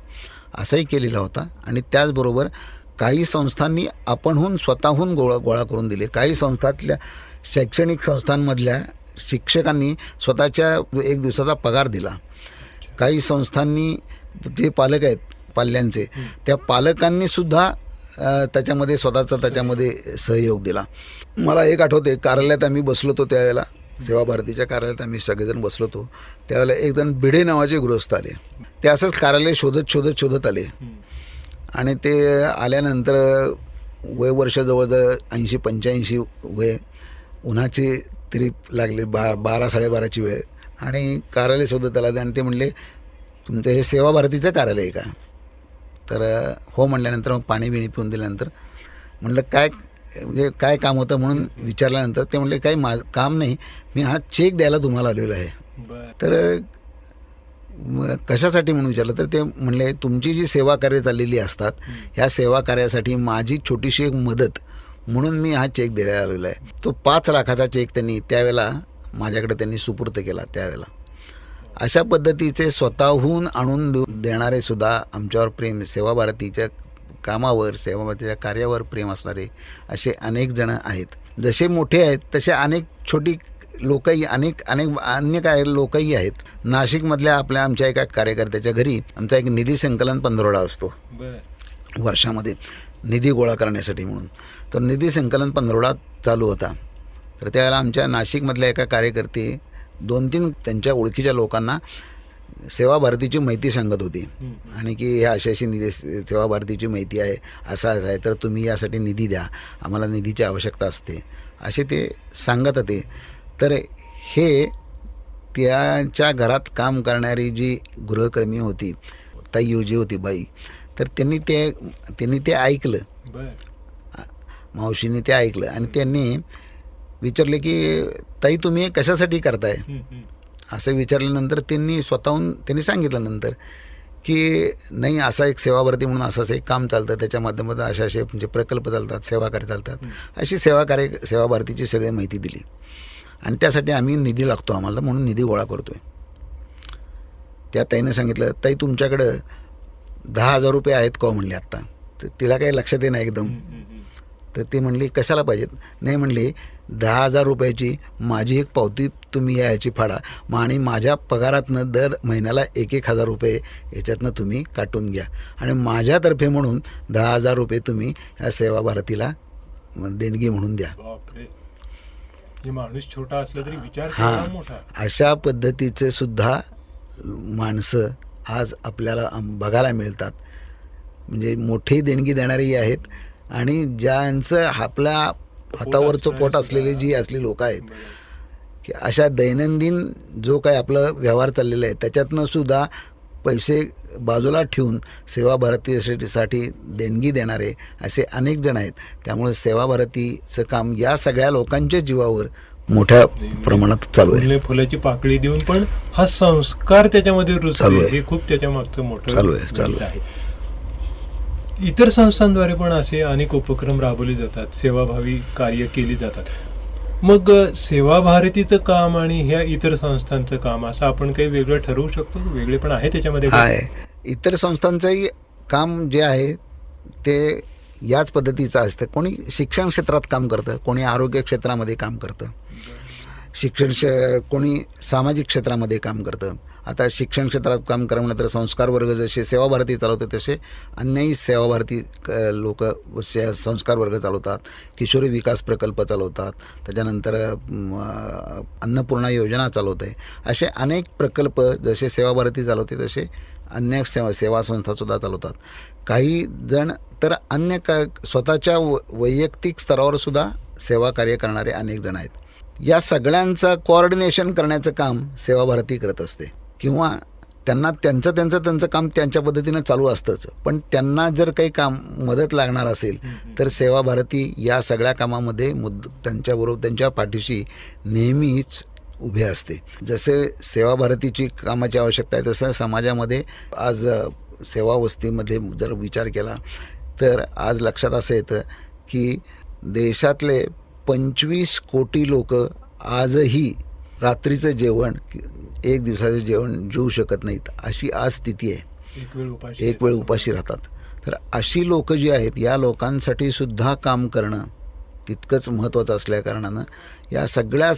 C: असंही केलेलं होता. आणि त्याचबरोबर काही संस्थांनी आपणहून स्वतःहून गोळा करून दिले. काही संस्थातल्या शैक्षणिक संस्थांमधल्या शिक्षकांनी स्वतःच्या 1 दिवसाचा पगार दिला. काही संस्थांनी जे पालक आहेत पाल्यांचे, त्या पालकांनीसुद्धा त्याच्यामध्ये त्याच्यामध्ये सहयोग दिला. मला एक आठवते, कार्यालयात आम्ही बसलो होतो त्यावेळेला, सेवा भारतीच्या कार्यालयात आम्ही सगळेजण बसलो होतो. त्यावेळेला एक जण भिडे नावाचे गृहस्थ आले. ते असंच कार्यालय शोधत आले आणि ते आल्यानंतर वय वर्ष जवळजवळ 80-85 वय, उन्हाची तरी लागली 12-12:30ची वेळ, आणि कार्यालय शोधत आला. आणि ते म्हणले, तुमचं हे सेवा भारतीचं कार्यालय आहे का? तर हो म्हणल्यानंतर मग पाणी बिणी पिऊन दिल्यानंतर म्हणलं काय काय काम होतं म्हणून विचारल्यानंतर ते म्हणले, काही काम नाही, मी हा चेक द्यायला तुम्हाला आलेलो आहे. तर कशासाठी म्हणून विचारलं तर ते म्हणले, तुमची जी सेवा कार्य चाललेली असतात, ह्या सेवा कार्यासाठी माझी छोटीशी एक मदत म्हणून मी हा चेक द्यायला आलेला आहे. तो 5 लाखाचा चेक त्यांनी त्यावेळेला माझ्याकडे त्यांनी सुपूर्द केला. त्यावेळेला अशा पद्धतीचे स्वतःहून आणून देणारे सुद्धा आमच्यावर प्रेम, सेवा भारतीच्या कामावर, सेवा भारतीच्या कार्यावर प्रेम असणारे असे अनेक जण आहेत. जसे मोठे आहेत तसे अनेक छोटी लोकही, अनेक अन्य लोकही आहेत. नाशिकमधल्या आमच्या एका कार्यकर्त्याच्या घरी आमचा एक निधी संकलन पंधरवडा असतो वर्षामध्ये, निधी गोळा करण्यासाठी म्हणून. तर निधी संकलन पंधरवडा चालू होता. तर त्यावेळेला आमच्या नाशिकमधल्या एका कार्यकर्ते 2-3 त्यांच्या ओळखीच्या लोकांना सेवा भारतीची माहिती सांगत होती आणि की ह्या अशी निधी, सेवा भारतीची माहिती आहे, असं आहे, तर तुम्ही यासाठी निधी द्या, आम्हाला निधीची आवश्यकता असते, असे ते सांगत होते. तर हे त्यांच्या घरात काम करणारी जी गृहकर्मी होती, ताई जी होती बाई, तर त्यांनी ते ऐकलं, मावशीने ते ऐकलं आणि त्यांनी विचारले की ताई तुम्ही हे कशासाठी करताय, असं विचारल्यानंतर त्यांनी सांगितलं नंतर की नाही, असा एक सेवा भारती म्हणून असं एक काम चालतं, त्याच्या माध्यमातून असे म्हणजे प्रकल्प चालतात, सेवा कार्य चालतात, अशी सेवा भारतीची सगळी माहिती दिली आणि त्यासाठी आम्ही निधी लागतो आम्हाला, म्हणून निधी गोळा करतो आहे. त्या ताईने सांगितलं, ताई तुमच्याकडं 10,000 रुपये आहेत का म्हणले आत्ता? तर तिला काही लक्षात येईना एकदम. तर ती म्हणली कशाला पाहिजेत? नाही म्हणली, 10,000 रुपयाची माझी एक पावती तुम्ही याची फाडा आणि माझ्या पगारातनं दर महिन्याला 1,000 रुपये याच्यातनं तुम्ही काटून घ्या आणि माझ्यातर्फे म्हणून 10,000 रुपये तुम्ही ह्या सेवा भारतीला देणगी म्हणून द्या.
B: माणूस छोटा असला तरी विचार मोठा.
C: अशा पद्धतीचे सुद्धा माणसं आज आपल्याला बघायला मिळतात. म्हणजे मोठी देणगी देणारेही आहेत आणि ज्यांचं आपल्या हातावरचं पोट असलेली जी असली लोक आहेत, की अशा दैनंदिन जो काही आपलं व्यवहार चाललेला आहे त्याच्यातनं सुद्धा पैसे बाजूला ठेवून सेवाभारतीसाठी देणगी देणारे असे अनेक जण आहेत. त्यामुळे सेवाभारतीचं काम या सगळ्या लोकांच्या जीवावर मोठ्या प्रमाणात चालू आहे.
B: फुलने फुलाची पाकळी देऊन पण हा संस्कार त्याच्यामध्ये
C: चालू
B: रुजतो
C: आहे.
B: हे खूप त्याच्या मागचं मोठं
C: चालू आहे.
B: गणित आहे. इतर संस्थांद्वारे पण असे अनेक उपक्रम राबवले जातात, सेवाभावी कार्य केली जातात. मग सेवा भारतीचं काम आणि ह्या इतर संस्थांचं काम असं आपण काही वेगळं ठरवू शकतो? वेगळे पण आहे त्याच्यामध्ये?
C: आहे. इतर संस्थांचंही काम जे आहे ते याच पद्धतीचं असतं. कोणी शिक्षण क्षेत्रात काम करतं, कोणी आरोग्य क्षेत्रामध्ये काम करतं, कोणी सामाजिक क्षेत्रामध्ये काम करतं. आता शिक्षण क्षेत्रात काम करा म्हणलं तर संस्कार वर्ग जसे सेवाभारती चालवते तसे अन्यही सेवाभारती लोक संस्कार वर्ग चालवतात, किशोरी विकास प्रकल्प चालवतात, त्याच्यानंतर अन्नपूर्णा योजना चालवते. असे अनेक प्रकल्प जसे सेवाभारती चालवते तसे अन्य सेवा संस्थासुद्धा चालवतात. काही जण तर अन्य स्वतःच्या वैयक्तिक स्तरावर सुद्धा सेवा कार्य करणारे अनेक जण आहेत. या सगळ्यांचं कोऑर्डिनेशन करण्याचं काम सेवाभारती करत असते, किंवा त्यांना त्यांचं काम त्यांच्या पद्धतीनं चालू असतंच. पण त्यांना जर काही काम मदत लागणार असेल तर सेवाभारती या सगळ्या कामामध्ये त्यांच्याबरोबर त्यांच्या पाठीशी नेहमीच उभे असते. जसे सेवाभारतीची कामाची आवश्यकता आहे तसं समाजामध्ये आज सेवावस्तीमध्ये जर विचार केला तर आज लक्षात असं येतं की देशातले 25 कोटी लोक आजही रात्रीचं जेवण, एक दिवसाचं जेवण जेवू शकत नाहीत, अशी आज स्थिती आहे. एक वेळ उपाशी राहतात. तर अशी लोक जी आहेत या लोकांसाठी सुद्धा काम करणं तितकंच महत्त्वाचं असल्याकारणानं या सगळ्या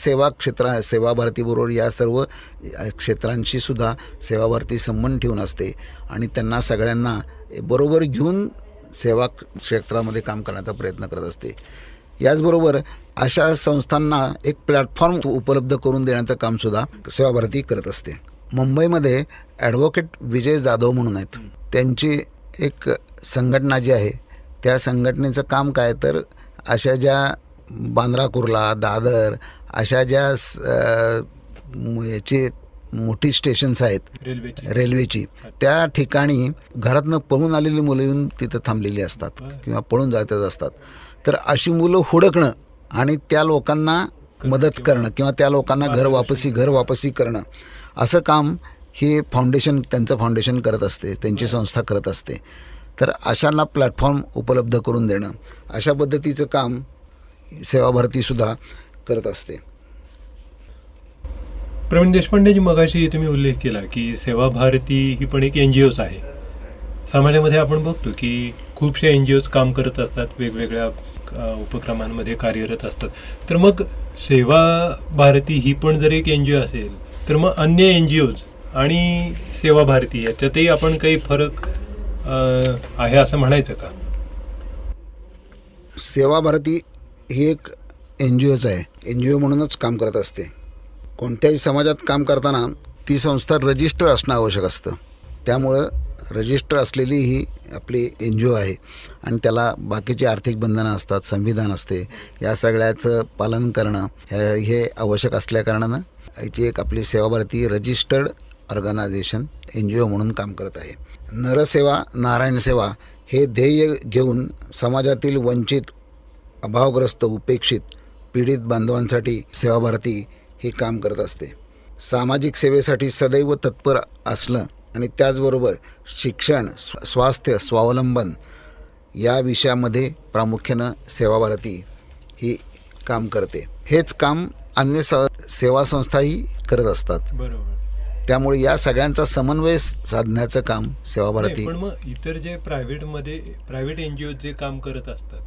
C: सेवाभारतीबरोबर या सर्व क्षेत्रांशी सुद्धा सेवाभारती संबंध ठेवून असते आणि त्यांना सगळ्यांना बरोबर घेऊन सेवा क्षेत्रामध्ये काम करण्याचा प्रयत्न करत असते. याचबरोबर अशा संस्थांना एक प्लॅटफॉर्म उपलब्ध करून देण्याचं कामसुद्धा सेवाभारती करत असते. मुंबईमध्ये ॲडव्होकेट विजय जाधव म्हणून आहेत. त्यांची एक संघटना जी आहे त्या संघटनेचं काम काय तर अशा ज्या बांद्रा कुर्ला, दादर अशा ज्या याची मोठी स्टेशन्स आहेत रेल्वेची, त्या ठिकाणी घरातनं पळून आलेली मुलं येऊन तिथं थांबलेली असतात किंवा पळून जातच असतात. तर अशी मुलं हुडकणं आणि त्या लोकांना मदत करणं किंवा त्या लोकांना घर वापसी करणं असं काम हे त्यांचं फाउंडेशन करत असते, त्यांची संस्था करत असते. तर अशांना प्लॅटफॉर्म उपलब्ध करून देणं अशा पद्धतीचं काम सेवाभारतीसुद्धा करत असते.
B: प्रवीण देशपांडेजी, मगाशी तुम्ही उल्लेख केला की सेवाभारती ही पण एक NGOच आहे. समाजामध्ये आपण बघतो की खूपशा NGOज काम करत असतात, वेगवेगळ्या उपक्रमांमध्ये कार्यरत असतात. तर मग सेवा भारती ही पण जर एक NGO असेल तर मग अन्य NGOज आणि सेवा भारती याच्यातही आपण काही फरक आहे असं म्हणायचं का?
C: सेवाभारती ही एक NGOच आहे. NGO म्हणूनच काम करत असते. कोणत्याही समाजात काम करताना ती संस्था रजिस्टर असणं आवश्यक असतं. त्यामुळं रजिस्टर असलेली ही आपली NGO आहे आणि त्याला बाकीची आर्थिक बंधनं असतात, संविधान असते, या सगळ्याचं पालन करणं हे आवश्यक असल्याकारणानं याची एक आपली सेवाभारती रजिस्टर्ड ऑर्गनायझेशन NGO म्हणून काम करत आहे. नरसेवा नारायण सेवा हे ध्येय घेऊन समाजातील वंचित, अभावग्रस्त, उपेक्षित, पीडित बांधवांसाठी सेवाभारती हे काम करत असते. सामाजिक सेवेसाठी सदैव तत्पर असलं आणि त्याचबरोबर शिक्षण, स्वास्थ्य, स्वावलंबन या विषयामध्ये प्रामुख्यानं सेवाभारती ही काम करते. हेच काम अन्य सेवा संस्थाही करत असतात.
B: बरोबर.
C: त्यामुळे या सगळ्यांचा समन्वय साधण्याचं काम सेवाभारती.
B: पण मग इतर जे प्रायव्हेट NGO जे काम करत असतात,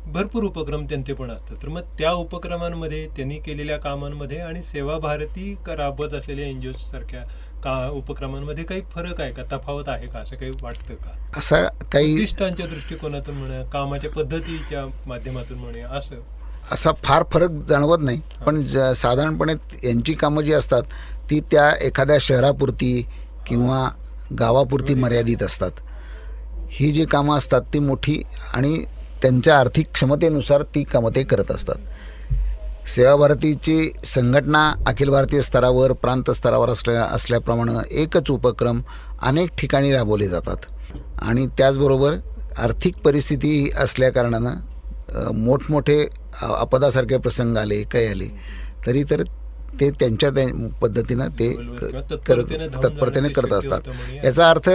B: भरपूर उपक्रम त्यांचे पण असतात. तर मग त्या उपक्रमांमध्ये त्यांनी केलेल्या कामांमध्ये आणि सेवा भारती राबवत असलेल्या NGO सारख्या उपक्रमांमध्ये काही फरक आहे का, तफावत आहे का, असं काही वाटतं का?
C: असा काही
B: उद्दिष्टांच्या दृष्टिकोनातून म्हणा, कामाच्या पद्धतीच्या माध्यमातून म्हणा,
C: असा फार फरक जाणवत नाही. पण साधारणपणे यांची कामं जी असतात ती त्या एखाद्या शहरापुरती किंवा गावापुरती मर्यादित असतात. ही जी कामं असतात ती मोठी आणि त्यांच्या आर्थिक क्षमतेनुसार ती कामं ते करत असतात. सेवाभारतीची संघटना अखिल भारतीय स्तरावर प्रांत स्तरावर असल्याप्रमाणे एकच उपक्रम अनेक ठिकाणी राबवले जातात आणि त्याचबरोबर आर्थिक परिस्थिती असल्याकारणानं मोठमोठे आपदासारखे प्रसंग आले काही आले तरी तर ते त्यांच्या पद्धतीनं ते तत्परतेने करत असतात. याचा अर्थ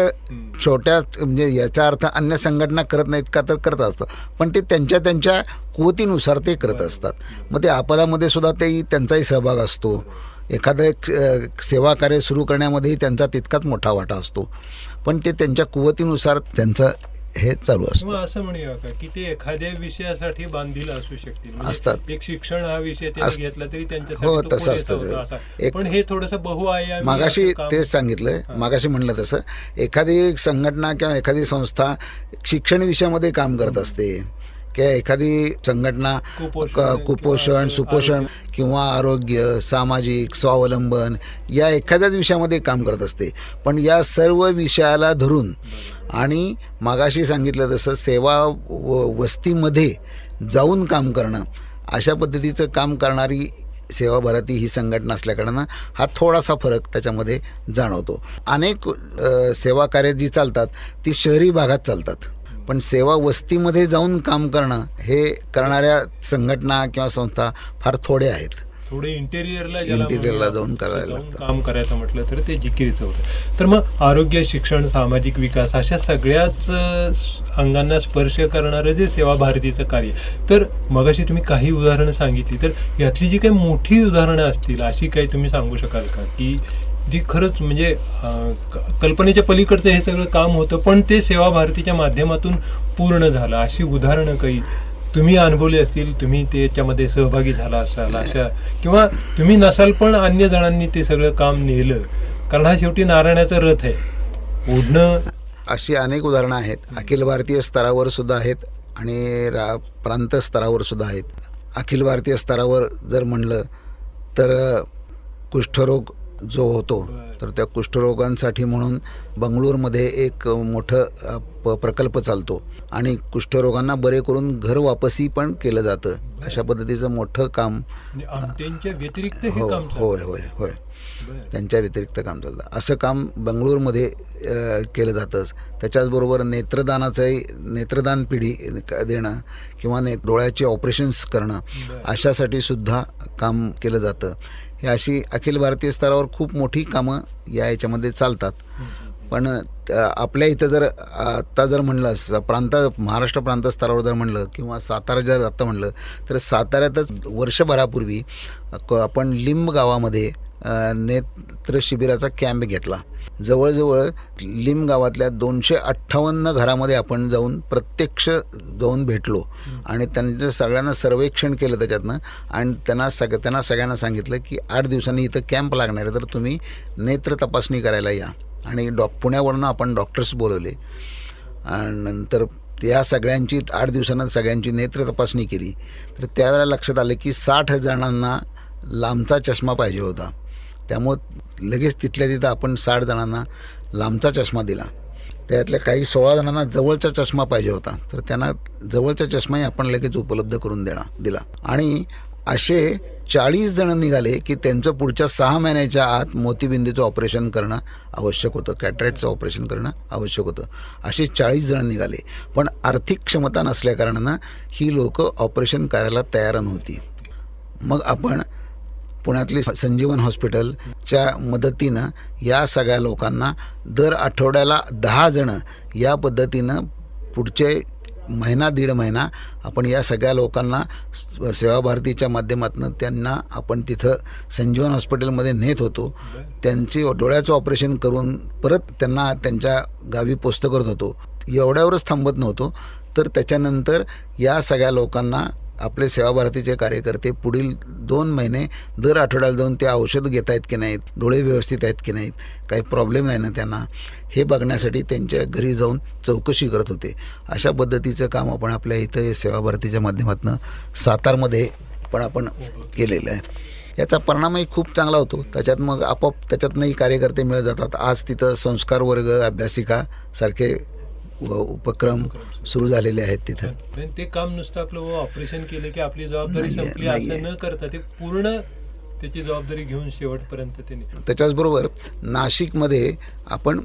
C: छोट्या म्हणजे याचा अर्थ अन्य संघटना करत नाहीत का तर करत असतात, पण ते त्यांच्या कुवतीनुसार ते करत असतात. मग ते आपदामध्ये सुद्धा त्यांचाही सहभाग असतो. एखादं सेवा कार्य सुरू करण्यामध्येही त्यांचा तितकाच मोठा वाटा असतो, पण ते त्यांच्या कुवतीनुसार त्यांचं हे चालू असतं.
B: असं म्हणूया का की ते एखाद्या विषयासाठी बांधील असू शकतील,
C: असतात.
B: एक शिक्षण हा विषय त्यांनी घेतला तरी
C: हो,
B: त्यांच्यासाठी
C: तसं
B: पुरेसा होता
C: असतं.
B: असा. पण हे थोडंसं बहुआयामी
C: मागाशी
B: असं काम-
C: तेच सांगितलं, मागाशी म्हणलं तसं एखादी संघटना किंवा एखादी संस्था शिक्षण विषयामध्ये काम करत असते किंवा एखादी संघटना कुपोषण सुपोषण किंवा आरोग्य सामाजिक स्वावलंबन या एखाद्याच विषयामध्ये काम करत असते. पण या सर्व विषयाला धरून आणि मागाशी सांगितलं तसं सेवा वस्तीमध्ये जाऊन काम करणं अशा पद्धतीचं काम करणारी सेवाभारती ही संघटना असल्याकारणानं हा थोडासा फरक त्याच्यामध्ये जाणवतो. अनेक सेवा कार्य जी चालतात ती शहरी भागात चालतात, पण सेवा वस्तीमध्ये जाऊन काम करणं हे करणाऱ्या संघटना किंवा संस्था फार थोडे आहेत.
B: थोडे इंटेरियरला
C: जाऊन करायला
B: काम करायचं म्हटलं तर ते जिकिरीचं होतं. तर मग आरोग्य शिक्षण सामाजिक विकास अशा सगळ्याच अंगांना स्पर्श करणारं जे सेवा भारतीचं कार्य, तर मगाशी तुम्ही काही उदाहरणं सांगितली, तर यातली जी काही मोठी उदाहरणं असतील अशी काही तुम्ही सांगू शकाल का की जी खरंच म्हणजे कल्पनेच्या पलीकडचं हे सगळं काम होतं पण ते सेवा भारतीच्या माध्यमातून पूर्ण झालं, अशी उदाहरणं काही तुम्ही अनुभवली असतील, तुम्ही त्याच्यामध्ये सहभागी झाला असाल अशा, किंवा तुम्ही नसाल पण अन्य जणांनी ते सगळं काम नेलं, कारण हा शेवटी नारायणाचा रथ आहे ओढणं.
C: अशी अनेक उदाहरणं आहेत. अखिल भारतीय स्तरावर सुद्धा आहेत आणि प्रांत स्तरावर सुद्धा आहेत. अखिल भारतीय स्तरावर जर म्हणलं तर कुष्ठरोग जो होतो तर त्या कुष्ठरोगांसाठी म्हणून बंगळूरमध्ये एक मोठं प्रकल्प चालतो आणि कुष्ठरोगांना बरे करून घर वापसी पण केलं जातं. अशा पद्धतीचं मोठं काम
B: व्यतिरिक्त
C: होय त्यांच्या व्यतिरिक्त काम चालतं. असं काम बंगळूरमध्ये केलं जातंच. त्याच्याचबरोबर नेत्रदान पिढी देणं किंवा डोळ्याचे ऑपरेशन्स करणं अशासाठी सुद्धा काम केलं जातं. ही अशी अखिल भारतीय स्तरावर खूप मोठी कामं याच्यामध्ये चालतात. पण आपल्या इथं जर आत्ता जर म्हणलं महाराष्ट्र प्रांत स्तरावर जर म्हणलं किंवा सातारा जर आत्ता म्हणलं तर साताऱ्यातच वर्षभरापूर्वी आपण लिंब गावामध्ये नेत्र शिबिराचा कॅम्प घेतला. जवळजवळ लिंब गावातल्या 258 घरामध्ये आपण प्रत्यक्ष जाऊन भेटलो आणि त्यांच्या सगळ्यांना सर्वेक्षण केलं त्याच्यातनं आणि त्यांना सगळ्यांना सांगितलं की 8 दिवसांनी इथं कॅम्प लागणार आहे तर तुम्ही नेत्र तपासणी करायला या. आणि पुण्यावरनं आपण डॉक्टर्स बोलवले आणि नंतर या सगळ्यांची 8 दिवसांना सगळ्यांची नेत्र तपासणी केली. तर त्यावेळेला लक्षात आलं की 60 जणांना लांबचा चष्मा पाहिजे होता. त्यामुळं लगेच तिथल्या तिथं आपण 60 जणांना लांबचा चष्मा दिला. त्यातल्या काही 16 जणांना जवळचा चष्मा पाहिजे होता तर त्यांना जवळचा चष्माही आपण लगेच उपलब्ध करून दिला. आणि असे 40 जण निघाले की त्यांचं पुढच्या 6 महिन्याच्या आत मोतीबिंदूचं ऑपरेशन करणं आवश्यक होतं, कॅटरॅक्टचं ऑपरेशन करणं आवश्यक होतं. असे 40 जण निघाले. पण आर्थिक क्षमता नसल्याकारणानं ही लोकं ऑपरेशन करायला तयार नव्हती. मग आपण पुण्यातली संजीवन हॉस्पिटलच्या मदतीनं या सगळ्या लोकांना दर आठवड्याला 10 जणं या पद्धतीनं पुढचे महिना 1.5 महिना आपण या सगळ्या लोकांना सेवाभारतीच्या माध्यमातून त्यांना आपण तिथं संजीवन हॉस्पिटलमध्ये नेत होतो. त्यांची डोळ्याचं ऑपरेशन करून परत त्यांना त्यांच्या गावी पोस्ट करत होतो. एवढ्यावरच थांबत नव्हतो तर त्याच्यानंतर या सगळ्या लोकांना आपले सेवाभारतीचे कार्यकर्ते पुढील 2 महिने दर आठवड्याला जाऊन ते औषध घेत आहेत की नाहीत, डोळे व्यवस्थित आहेत की नाहीत, काही प्रॉब्लेम नाही ना त्यांना, हे बघण्यासाठी त्यांच्या घरी जाऊन चौकशी करत होते. अशा पद्धतीचं काम आपण आपल्या इथं सेवाभारतीच्या माध्यमातून सातारमध्ये पण आपण केलेलं आहे. याचा परिणामही खूप चांगला होतो. त्याच्यात मग आपोआप त्याच्यातनंही कार्यकर्ते मिळत जातात. आज तिथं संस्कार वर्ग अभ्यासिका सारखे उपक्रम सुरू झालेले आहेत तिथं.
B: पण ते काम नुसतं आपलं ऑपरेशन केलं की आपली जबाबदारी
C: नाहीये,
B: संपली
C: नाहीये.
B: असं न करता ते पूर्ण त्याची जबाबदारी घेऊन शेवटपर्यंत त्यांनी
C: त्याच्याचबरोबर नाशिकमध्ये आपण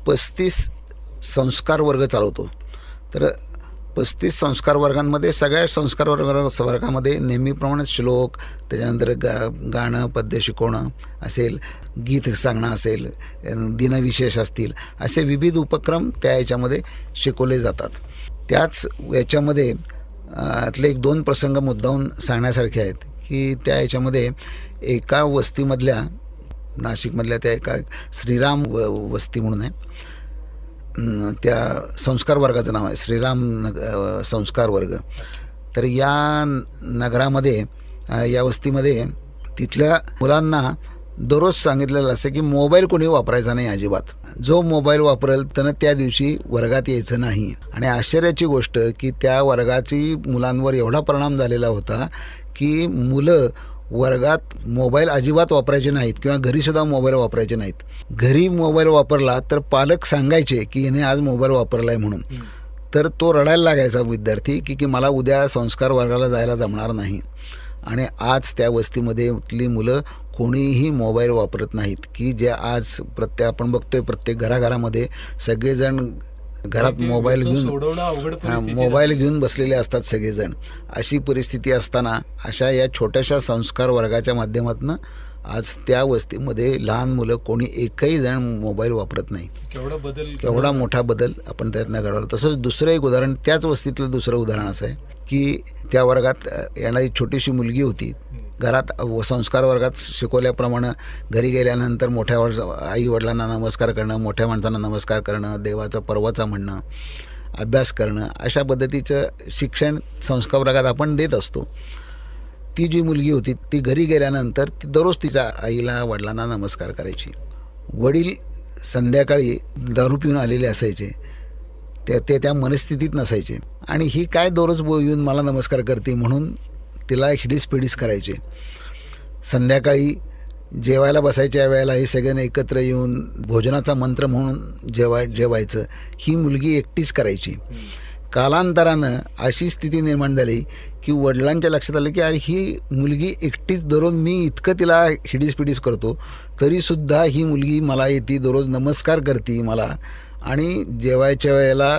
C: 35 संस्कार वर्ग चालवतो. तर 35 संस्कार वर्गांमध्ये सगळ्या संस्कार वर्गामध्ये नेहमीप्रमाणे श्लोक, त्याच्यानंतर गाणं पद्य शिकवणं असेल, गीत सांगणं असेल, दिनविशेष असतील, असे विविध उपक्रम त्या याच्यामध्ये शिकवले जातात. त्याच याच्यामध्ये यातले 1-2 प्रसंग मुद्दाहून सांगण्यासारखे आहेत की त्या याच्यामध्ये एका वस्तीमधल्या, नाशिकमधल्या त्या एका श्रीराम वस्ती म्हणून आहे, त्या संस्कार वर्गाचं नाव आहे श्रीराम संस्कार वर्ग. तर या नगरामध्ये, या वस्तीमध्ये तिथल्या मुलांना दररोज सांगितलेलं असं की मोबाईल कोणी वापरायचा नाही अजिबात. जो मोबाईल वापरेल त्यानं त्या दिवशी वर्गात यायचं नाही. आणि आश्चर्याची गोष्ट की त्या वर्गाची मुलांवर एवढा परिणाम झालेला होता की मुलं वर्गात मोबाईल अजिबात वापरायचे नाहीत किंवा घरीसुद्धा मोबाईल वापरायचे नाहीत. घरी मोबाईल वापरला तर पालक सांगायचे की हिने आज मोबाईल वापरला आहे म्हणून. तर तो रडायला लागायचा विद्यार्थी की मला उद्या संस्कार वर्गाला जायला जमणार नाही. आणि आज त्या वस्तीमध्येली मुलं कोणीही मोबाईल वापरत नाहीत की जे आज आपण बघतोय प्रत्येक घराघरामध्ये सगळेजण घरात मोबाईल घेऊन बसलेले असतात सगळेजण. अशी परिस्थिती असताना अशा या छोट्याशा संस्कार वर्गाच्या माध्यमातून आज त्या वस्तीमध्ये लहान मुलं कोणी एकही जण मोबाईल वापरत नाही. केवढा मोठा बदल आपण त्यातनं घडवला. तसंच दुसरं एक उदाहरण, त्याच वस्तीतलं दुसरं उदाहरण असं आहे की त्या वर्गात येणारी छोटीशी मुलगी होती. घरात संस्कार वर्गात शिकवल्याप्रमाणे घरी गेल्यानंतर मोठ्या आई वडिलांना नमस्कार करणं, मोठ्या माणसांना नमस्कार करणं, देवाचा परवाचा म्हणणं, अभ्यास करणं, अशा पद्धतीचं शिक्षण संस्कार वर्गात आपण देत असतो. ती जी मुलगी होती ती घरी गेल्यानंतर ती दररोज तिच्या आईला वडिलांना नमस्कार करायची. वडील संध्याकाळी दारू पिऊन आलेले असायचे, ते त्या मनस्थितीत नसायचे आणि ही काय दररोज येऊन मला नमस्कार करते म्हणून तिला हिडीस करायचे. संध्याकाळी जेवायला बसायच्या वेळेला हे सगळ्यांना एकत्र येऊन भोजनाचा मंत्र म्हणून जेवायचं ही मुलगी एकटीच करायची. कालांतरानं अशी स्थिती निर्माण झाली की वडिलांच्या लक्षात आलं की अरे ही मुलगी एकटीच दररोज, मी इतकं तिला हिडीस करतो तरीसुद्धा ही मुलगी मला येते, दररोज नमस्कार करते मला आणि जेवायच्या वेळेला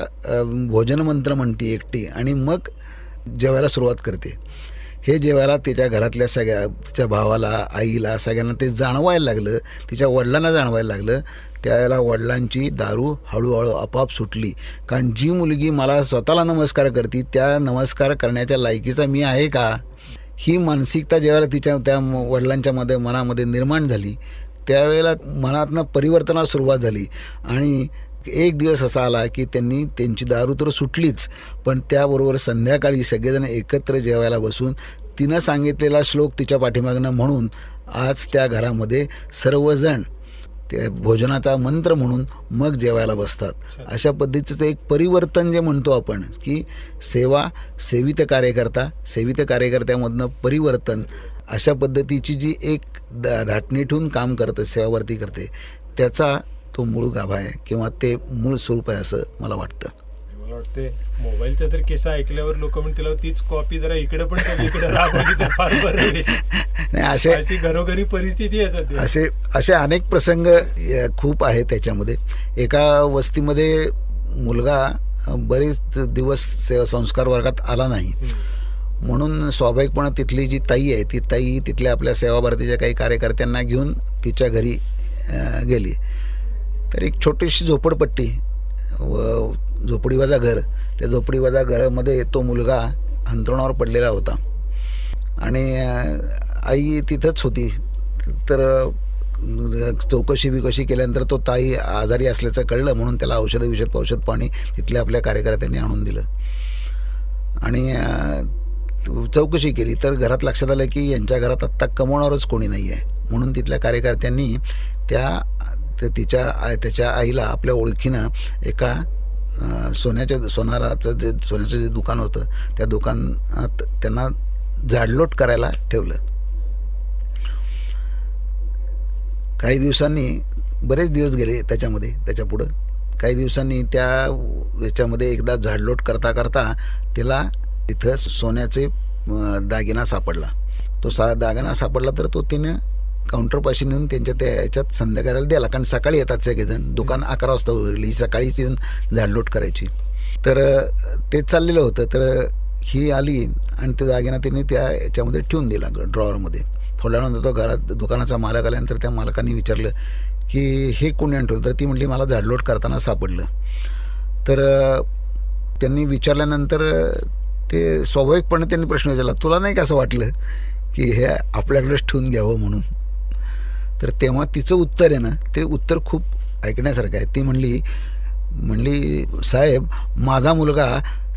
C: भोजन मंत्र म्हणते एकटी आणि मग जेवायला सुरुवात करते. हे जेवायला तिच्या घरातल्या सगळ्या, तिच्या भावाला, आईला, सगळ्यांना ते जाणवायला लागलं, तिच्या वडिलांना जाणवायला लागलं. त्यावेळेला वडिलांची दारू हळूहळू आपोआप सुटली. कारण जी मुलगी मला स्वतःला नमस्कार करते त्या नमस्कार करण्याच्या लायकीचा मी आहे का, ही मानसिकता ज्यावेळेला त्या वडिलांच्या मनामध्ये निर्माण झाली त्यावेळेला मनातनं परिवर्तनाला सुरुवात झाली. आणि एक दिवस असा आला की त्यांची दारू तर सुटलीच, पण त्याबरोबर संध्याकाळी सगळेजण एकत्र जेवायला बसून तिनं सांगितलेला श्लोक तिच्या पाठीमागनं म्हणून आज त्या घरामध्ये सर्वजण ते भोजनाचा मंत्र म्हणून मग जेवायला बसतात. अशा पद्धतीचं एक परिवर्तन जे म्हणतो आपण की सेवित कार्यकर्त्यामधनं परिवर्तन, अशा पद्धतीची जी एक धाटणी ठेवून काम करते, सेवावर्ती करते, त्याचा तो मूळ गाभा आहे किंवा ते मूळ स्वरूप आहे असं मला वाटतं.
B: मला वाटते मोबाईलचा तर किस्सा ऐकल्यावर लोक म्हणतील तीच कॉपी जरा इकडे पण इकडे राबवली तर फार बरं. नाही, अशी घरोघरी परिस्थिती आहे.
C: असे अनेक प्रसंग खूप आहेत त्याच्यामध्ये. एका वस्तीमध्ये मुलगा बरेच दिवस संस्कार वर्गात आला नाही म्हणून स्वाभाविकपणे तिथली जी ताई आहे ती ताई तिथल्या आपल्या सेवा भारतीच्या काही कार्यकर्त्यांना घेऊन तिच्या घरी गेली. तर एक छोटीशी झोपडपट्टी व झोपडीवाजा घर, त्या झोपडीवाजा घरामध्ये तो मुलगा अंथरुणावर पडलेला होता आणि आई तिथंच होती. तर चौकशी केल्यानंतर तो ताई आजारी असल्याचं कळलं म्हणून त्याला औषध पाणी तिथल्या आपल्या कार्यकर्त्यांनी आणून दिलं आणि चौकशी केली तर घरात लक्षात आलं की यांच्या घरात आत्ता कमवणारच कोणी नाही आहे. म्हणून तिथल्या कार्यकर्त्यांनी त्याच्या आईला आपल्या ओळखीनं एका सोन्याचं जे दुकान होतं त्या दुकानात त्यांना झाडलोट करायला ठेवलं. काही दिवसांनी बरेच दिवस गेले त्याच्यापुढं काही दिवसांनी त्या याच्यामध्ये एकदा झाडलोट करता करता तिला तिथं सोन्याचे दागिना सापडला. तो दागिना सापडला तर तो तिनं काउंटरपाशी नेऊन त्यांच्या त्या याच्यात संध्याकाळला द्याला, कारण सकाळी येतात सगळेजण, दुकान 11 वाजता उघडली, ही सकाळीच येऊन झाडलोट करायची. तर ते चाललेलं होतं. तर ही आली आणि ते दागिना तिने त्या याच्यामध्ये ठेवून दिला ड्रॉवरमध्ये. थोड्या वेळानंतर तो घरात दुकानाचा मालक आल्यानंतर त्या मालकाने विचारलं की हे कोणी आणलं, तर ती म्हटली मला झाडलोट करताना सापडलं. तर त्यांनी विचारल्यानंतर ते स्वाभाविकपणे त्यांनी प्रश्न विचारला, तुला नाही का असं वाटलं की हे आपल्याकडेच ठेवून घ्यावं म्हणून? तर तेव्हा तिचं उत्तर आहे ना, ते उत्तर खूप ऐकण्यासारखं आहे. ती म्हणली साहेब, माझा मुलगा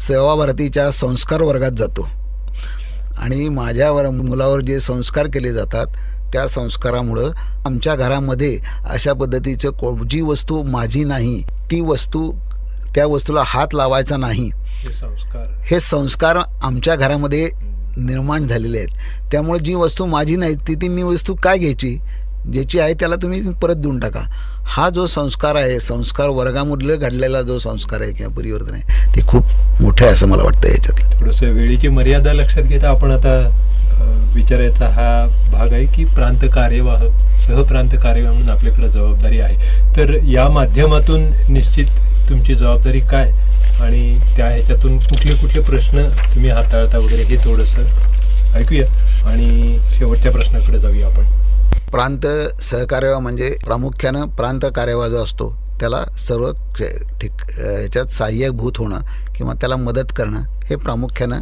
C: सेवाभारतीच्या संस्कार वर्गात जातो आणि माझ्या मुलावर जे संस्कार केले जातात त्या संस्कारामुळं आमच्या घरामध्ये अशा पद्धतीचं जी वस्तू माझी नाही त्या वस्तूला हात लावायचा नाही, हे संस्कार आमच्या घरामध्ये निर्माण झालेले आहेत. त्यामुळे जी वस्तू माझी नाही ती मी वस्तू काय घ्यायची, ज्याची आहे त्याला तुम्ही परत देऊन टाका. हा जो संस्कार आहे, संस्कार वर्गामधलं घडलेला जो संस्कार आहे किंवा परिवर्तन आहे, ते खूप मोठं आहे असं मला वाटतं. याच्यात
B: थोडंसं वेळेची मर्यादा लक्षात घेता आपण आता विचारायचा हा भाग आहे की प्रांत कार्यवाह, सहप्रांत कार्यवाह म्हणून आपल्याकडे जबाबदारी आहे. तर या माध्यमातून निश्चित तुमची जबाबदारी काय आणि त्या ह्याच्यातून कुठले प्रश्न तुम्ही हाताळता वगैरे हे थोडंसं ऐकूया आणि शेवटच्या प्रश्नाकडे जाऊया आपण.
C: प्रांत सहकार्यवाह म्हणजे प्रामुख्यानं प्रांत कार्यवाह जो असतो त्याला सर्व ह्याच्यात सहाय्यभूत होणं किंवा त्याला मदत करणं हे प्रामुख्यानं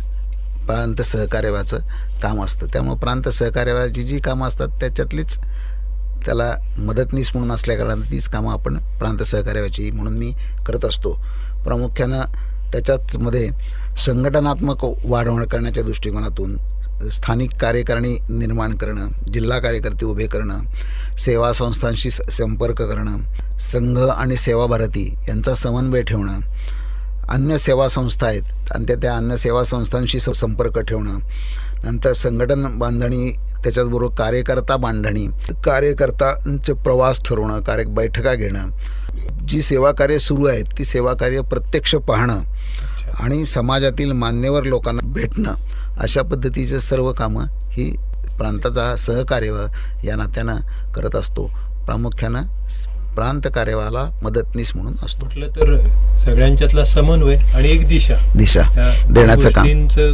C: प्रांत सहकार्यवाहाचं काम असतं. त्यामुळे प्रांत सहकार्यवाहाची जी कामं असतात त्याच्यातलीच त्याला मदतनीस म्हणून असल्याकारणाने तीच कामं आपण प्रांत सहकार्यवाहाची म्हणून मी करत असतो. प्रामुख्यानं त्याच्यामध्ये संघटनात्मक वाढवण करण्याच्या दृष्टिकोनातून स्थानिक कार्यकारिणी निर्माण करणं, जिल्हा कार्यकर्ते उभे करणं, सेवा संस्थांशी संपर्क करणं, संघ आणि सेवाभारती यांचा समन्वय ठेवणं, अन्य सेवा संस्था आहेत आणि त्या अन्य सेवा संस्थांशी संपर्क ठेवणं, नंतर संघटन बांधणी, त्याच्याचबरोबर कार्यकर्ता बांधणी, कार्यकर्त्यांचे प्रवास ठरवणं, बैठका घेणं, जी सेवा कार्य सुरू आहेत ती सेवा कार्य प्रत्यक्ष पाहणं आणि समाजातील मान्यवर लोकांना भेटणं, अशा पद्धतीचं सर्व कामं ही प्रांताचा सहकार्यवाह या नात्यानं करत असतो. प्रामुख्यानं प्रांत कार्यवाहाला मदतनीस म्हणून असतो.
B: म्हटलं तर सगळ्यांच्यातला समन्वय आणि एक दिशा
C: देण्याचं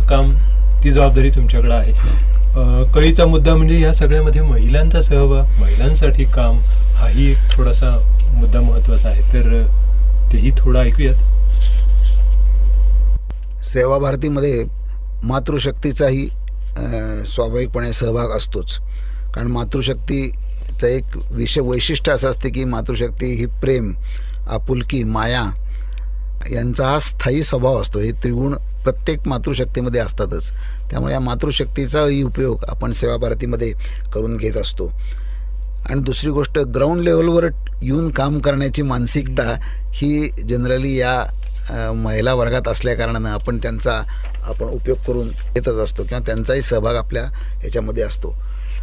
B: काम, ती जबाबदारी तुमच्याकडे आहे. कळीचा मुद्दा म्हणजे या सगळ्यामध्ये महिलांचा सहभाग, महिलांसाठी काम, हाही एक थोडासा मुद्दा महत्त्वाचा आहे. तर तेही थोडं ऐकूयात.
C: सेवाभारतीमध्ये मातृशक्तीचाही स्वाभाविकपणे सहभाग असतोच. कारण मातृशक्तीचं एक वैशिष्ट्य असं असते की मातृशक्ती ही प्रेम, आपुलकी, माया यांचा हा स्थायी स्वभाव असतो. हे त्रिगुण प्रत्येक मातृशक्तीमध्ये असतातच. त्यामुळे या मातृशक्तीचाही उपयोग आपण सेवाभारतीमध्ये करून घेत असतो. आणि दुसरी गोष्ट, ग्राउंड लेवलवर येऊन काम करण्याची मानसिकता ही जनरली या महिला वर्गात असल्याकारणानं आपण त्यांचा उपयोग करून घेतच असतो किंवा त्यांचाही सहभाग आपल्या ह्याच्यामध्ये असतो.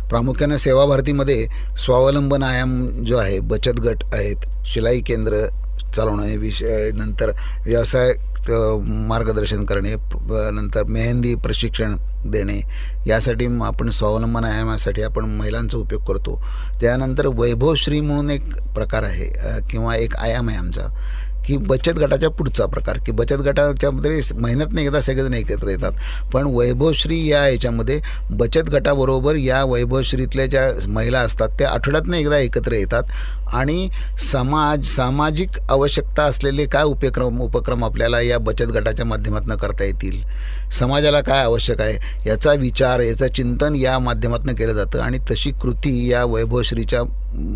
C: प्रामुख्याने सेवाभारतीमध्ये स्वावलंबन आयाम जो आहे, बचत गट आहेत, शिलाई केंद्र चालवणं हे विषय, नंतर व्यवसाय मार्गदर्शन करणे, नंतर मेहंदी प्रशिक्षण देणे, यासाठी आपण स्वावलंबन आयामासाठी आपण महिलांचा उपयोग करतो. त्यानंतर वैभवश्री म्हणून एक प्रकार आहे किंवा एक आयाम आहे आमचा, की बचत गटाच्या पुढचा प्रकार, की बचत गटाच्यामध्ये महिन्यातनं एकदा सगळेजण एकत्र येतात. पण वैभवश्री या याच्यामध्ये बचत गटाबरोबर या वैभवश्रीतल्या ज्या महिला असतात त्या आठवड्यातनं एकदा एकत्र येतात आणि सामाजिक आवश्यकता असलेले काय उपक्रम आपल्याला या बचत गटाच्या माध्यमातून करता येतील, समाजाला काय आवश्यक आहे याचा विचार, याचं चिंतन या माध्यमातून केलं जातं आणि तशी कृती या वैभवश्रीच्या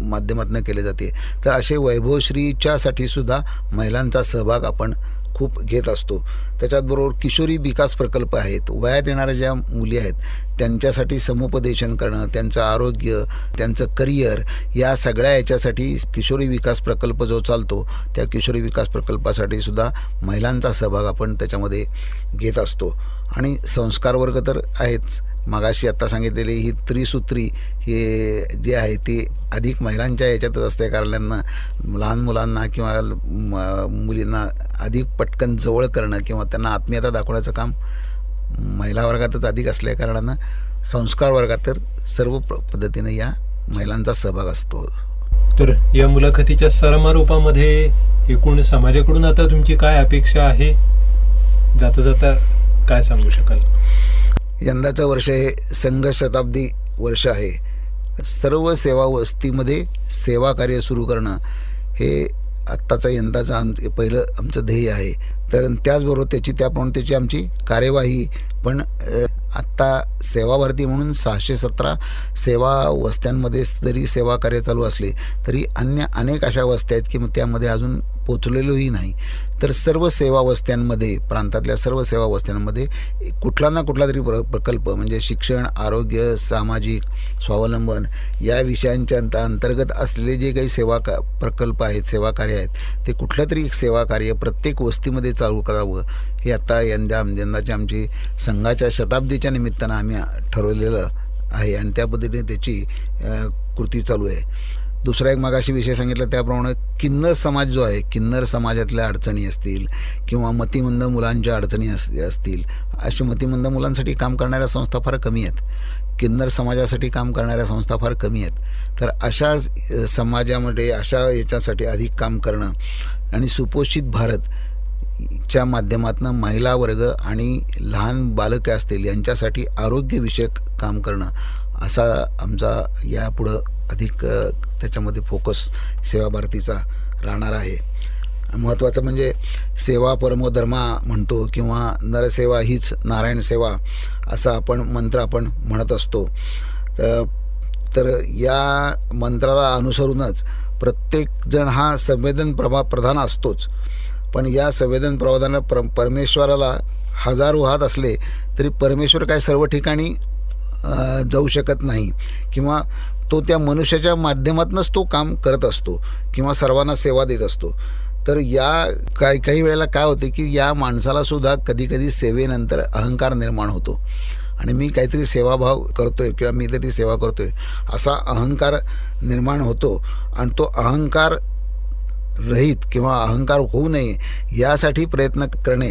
C: माध्यमातून केली जाते. तर असे वैभवश्रीच्यासाठी सुद्धा महिलांचा सहभाग आपण खूप घेत असतो. त्याच्याचबरोबर किशोरी विकास प्रकल्प आहेत, वयात येणाऱ्या ज्या मुली आहेत त्यांच्यासाठी समुपदेशन करणं, त्यांचं आरोग्य, त्यांचं करिअर, या सगळ्या याच्यासाठी किशोरी विकास प्रकल्प जो चालतो त्या किशोरी विकास प्रकल्पासाठी सुद्धा महिलांचा सहभाग आपण त्याच्यामध्ये घेत असतो. आणि संस्कार वर्ग तर आहेच, मगाशी आत्ता सांगितलेली ही त्रिसूत्री हे जे आहे ते अधिक महिलांच्या याच्यातच असते, कारण लहान मुलांना किंवा मुलींना अधिक पटकन जवळ करणं किंवा त्यांना आत्मीयता दाखवण्याचं काम महिला वर्गातच अधिक असल्या कारणानं संस्कार वर्गात तर सर्व पद्धतीने या महिलांचा सहभाग असतो.
B: तर या मुलाखतीच्या समारोपामध्ये एकूण समाजाकडून आता तुमची काय अपेक्षा आहे, जाता जाता काय सांगू शकाल?
C: यंदाचं वर्ष हे संघ शताब्दी वर्ष आहे. सर्व सेवा वस्तीमध्ये सेवा कार्य सुरू करणं हे आत्ताचं यंदाचं पहिलं आमचं ध्येय आहे. तर त्याचबरोबर त्याप्रमाणे त्याची आमची कार्यवाही पण आत्ता सेवा भारती म्हणून 617 सेवा वस्त्यांमध्ये जरी सेवा कार्य चालू असले तरी अन्य अनेक अशा वस्त्या आहेत की मग त्यामध्ये अजून पोचलेलोही नाही. तर सर्व सेवा वस्त्यांमध्ये, प्रांतातल्या सर्व सेवा वस्त्यांमध्ये कुठला ना कुठला तरी प्रकल्प म्हणजे शिक्षण, आरोग्य, सामाजिक स्वावलंबन या विषयांच्या अंतर्गत असलेले जे काही प्रकल्प आहेत, सेवा कार्य आहेत, ते कुठलं तरी एक सेवा कार्य प्रत्येक वस्तीमध्ये चालू करावं हे आता यंदाच्या आमची संघाच्या शताब्दीच्या निमित्तानं आम्ही ठरवलेलं आहे आणि त्या पद्धतीने त्याची कृती चालू आहे. दुसरा एक मगाशी विषय सांगितला त्याप्रमाणे किन्नर समाज जो आहे, किन्नर समाजातल्या अडचणी असतील किंवा मतिमंद मुलांच्या अडचणी असतील, अशा मतिमंद मुलांसाठी काम करणाऱ्या संस्था फार कमी आहेत, किन्नर समाजासाठी काम करणाऱ्या संस्था फार कमी आहेत. तर अशा समाजामध्ये अशा याच्यासाठी अधिक काम करणं आणि सुपोषित भारत च्या माध्यमातून महिला वर्ग आणि लहान बालके असतील यांच्यासाठी आरोग्यविषयक काम करणं असा आमचा यापुढं अधिक त्याच्यामध्ये फोकस सेवा भारतीचा राहणार आहे. महत्त्वाचं म्हणजे सेवा परमो धर्मा म्हणतो किंवा नरसेवा हीच नारायण सेवा असा आपण मंत्र आपण म्हणत असतो. तर या मंत्राला अनुसरूनच प्रत्येकजण हा संवेदन प्रधान असतोच, पण या संवेदन प्रधान परमेश्वराला हजारो हात असले तरी परमेश्वर काय सर्व ठिकाणी जाऊ शकत नाही किंवा तो त्या मनुष्याच्या माध्यमातूनच तो काम करत असतो किंवा सर्वांना सेवा देत असतो. तर या काही वेळेला काय होते की या माणसाला सुद्धा कधीकधी सेवेनंतर अहंकार निर्माण होतो आणि मी काहीतरी सेवाभाव करतोय किंवा मी तरी सेवा करतोय असा अहंकार निर्माण होतो आणि तो अहंकार रहित किंवा अहंकार होऊ नये यासाठी प्रयत्न करणे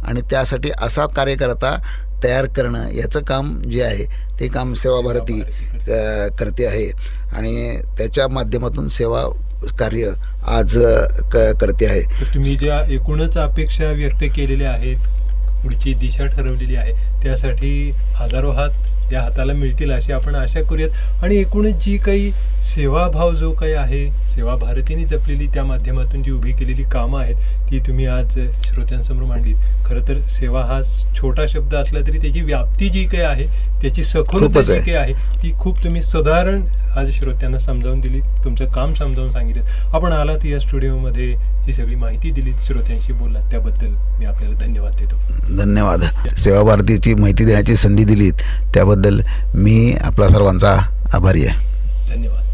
C: आणि त्यासाठी असा कार्यकर्ता तयार करणं याचं काम जे आहे ते काम सेवा भारती करते आहे आणि त्याच्या माध्यमातून सेवा कार्य आज करते आहे.
B: तर तुम्ही ज्या एकूणच अपेक्षा व्यक्त केलेल्या आहेत, पुढची दिशा ठरवलेली आहे, त्यासाठी हजारो हात त्या हाताला मिळतील अशी आपण आशा करूयात. आणि एकूणच जी काही सेवाभाव जो काही आहे, सेवा भारतीने जपलेली त्या माध्यमातून जी उभी केलेली कामं आहेत ती तुम्ही आज श्रोत्यांसमोर मांडली. खरं तर सेवा हा छोटा शब्द असला तरी त्याची व्याप्ती जी काही आहे, त्याची सखोलता जी काही आहे ती खूप तुम्ही साधारण आज श्रोत्यांना समजावून दिली, तुमचं काम समजावून सांगितलं. आपण आलात या स्टुडिओमध्ये, ही सगळी माहिती दिलीत, श्रोत्यांशी बोललात, त्याबद्दल मी आपल्याला धन्यवाद देतो.
C: धन्यवाद. सेवा भारतीची माहिती देण्याची संधी दिलीत त्याबद्दल मी आपला सर्वांचा आभारी आहे.
B: धन्यवाद.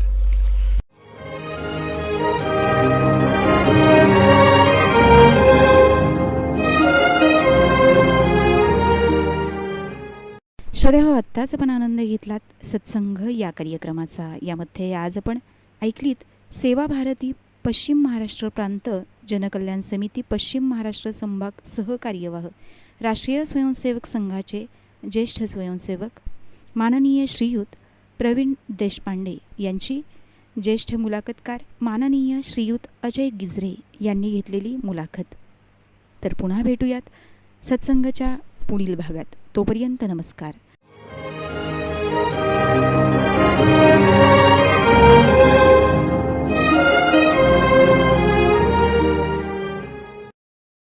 A: श्रोत्याहो, आत्ताच आपण आनंद घेतलात सत्संग या कार्यक्रमाचा. यामध्ये आज आपण ऐकलीत सेवा भारती पश्चिम महाराष्ट्र प्रांत जनकल्याण समिती पश्चिम महाराष्ट्र संभाग सहकार्यवाह राष्ट्रीय स्वयंसेवक संघाचे ज्येष्ठ स्वयंसेवक माननीय श्रीयुत प्रवीण देशपांडे यांची ज्येष्ठ मुलाखतकार माननीय श्रीयुत अजय गिजरे यांनी घेतलेली मुलाखत. तर पुन्हा भेटूयात सत्संगच्या पुढील भागात. तोपर्यंत नमस्कार.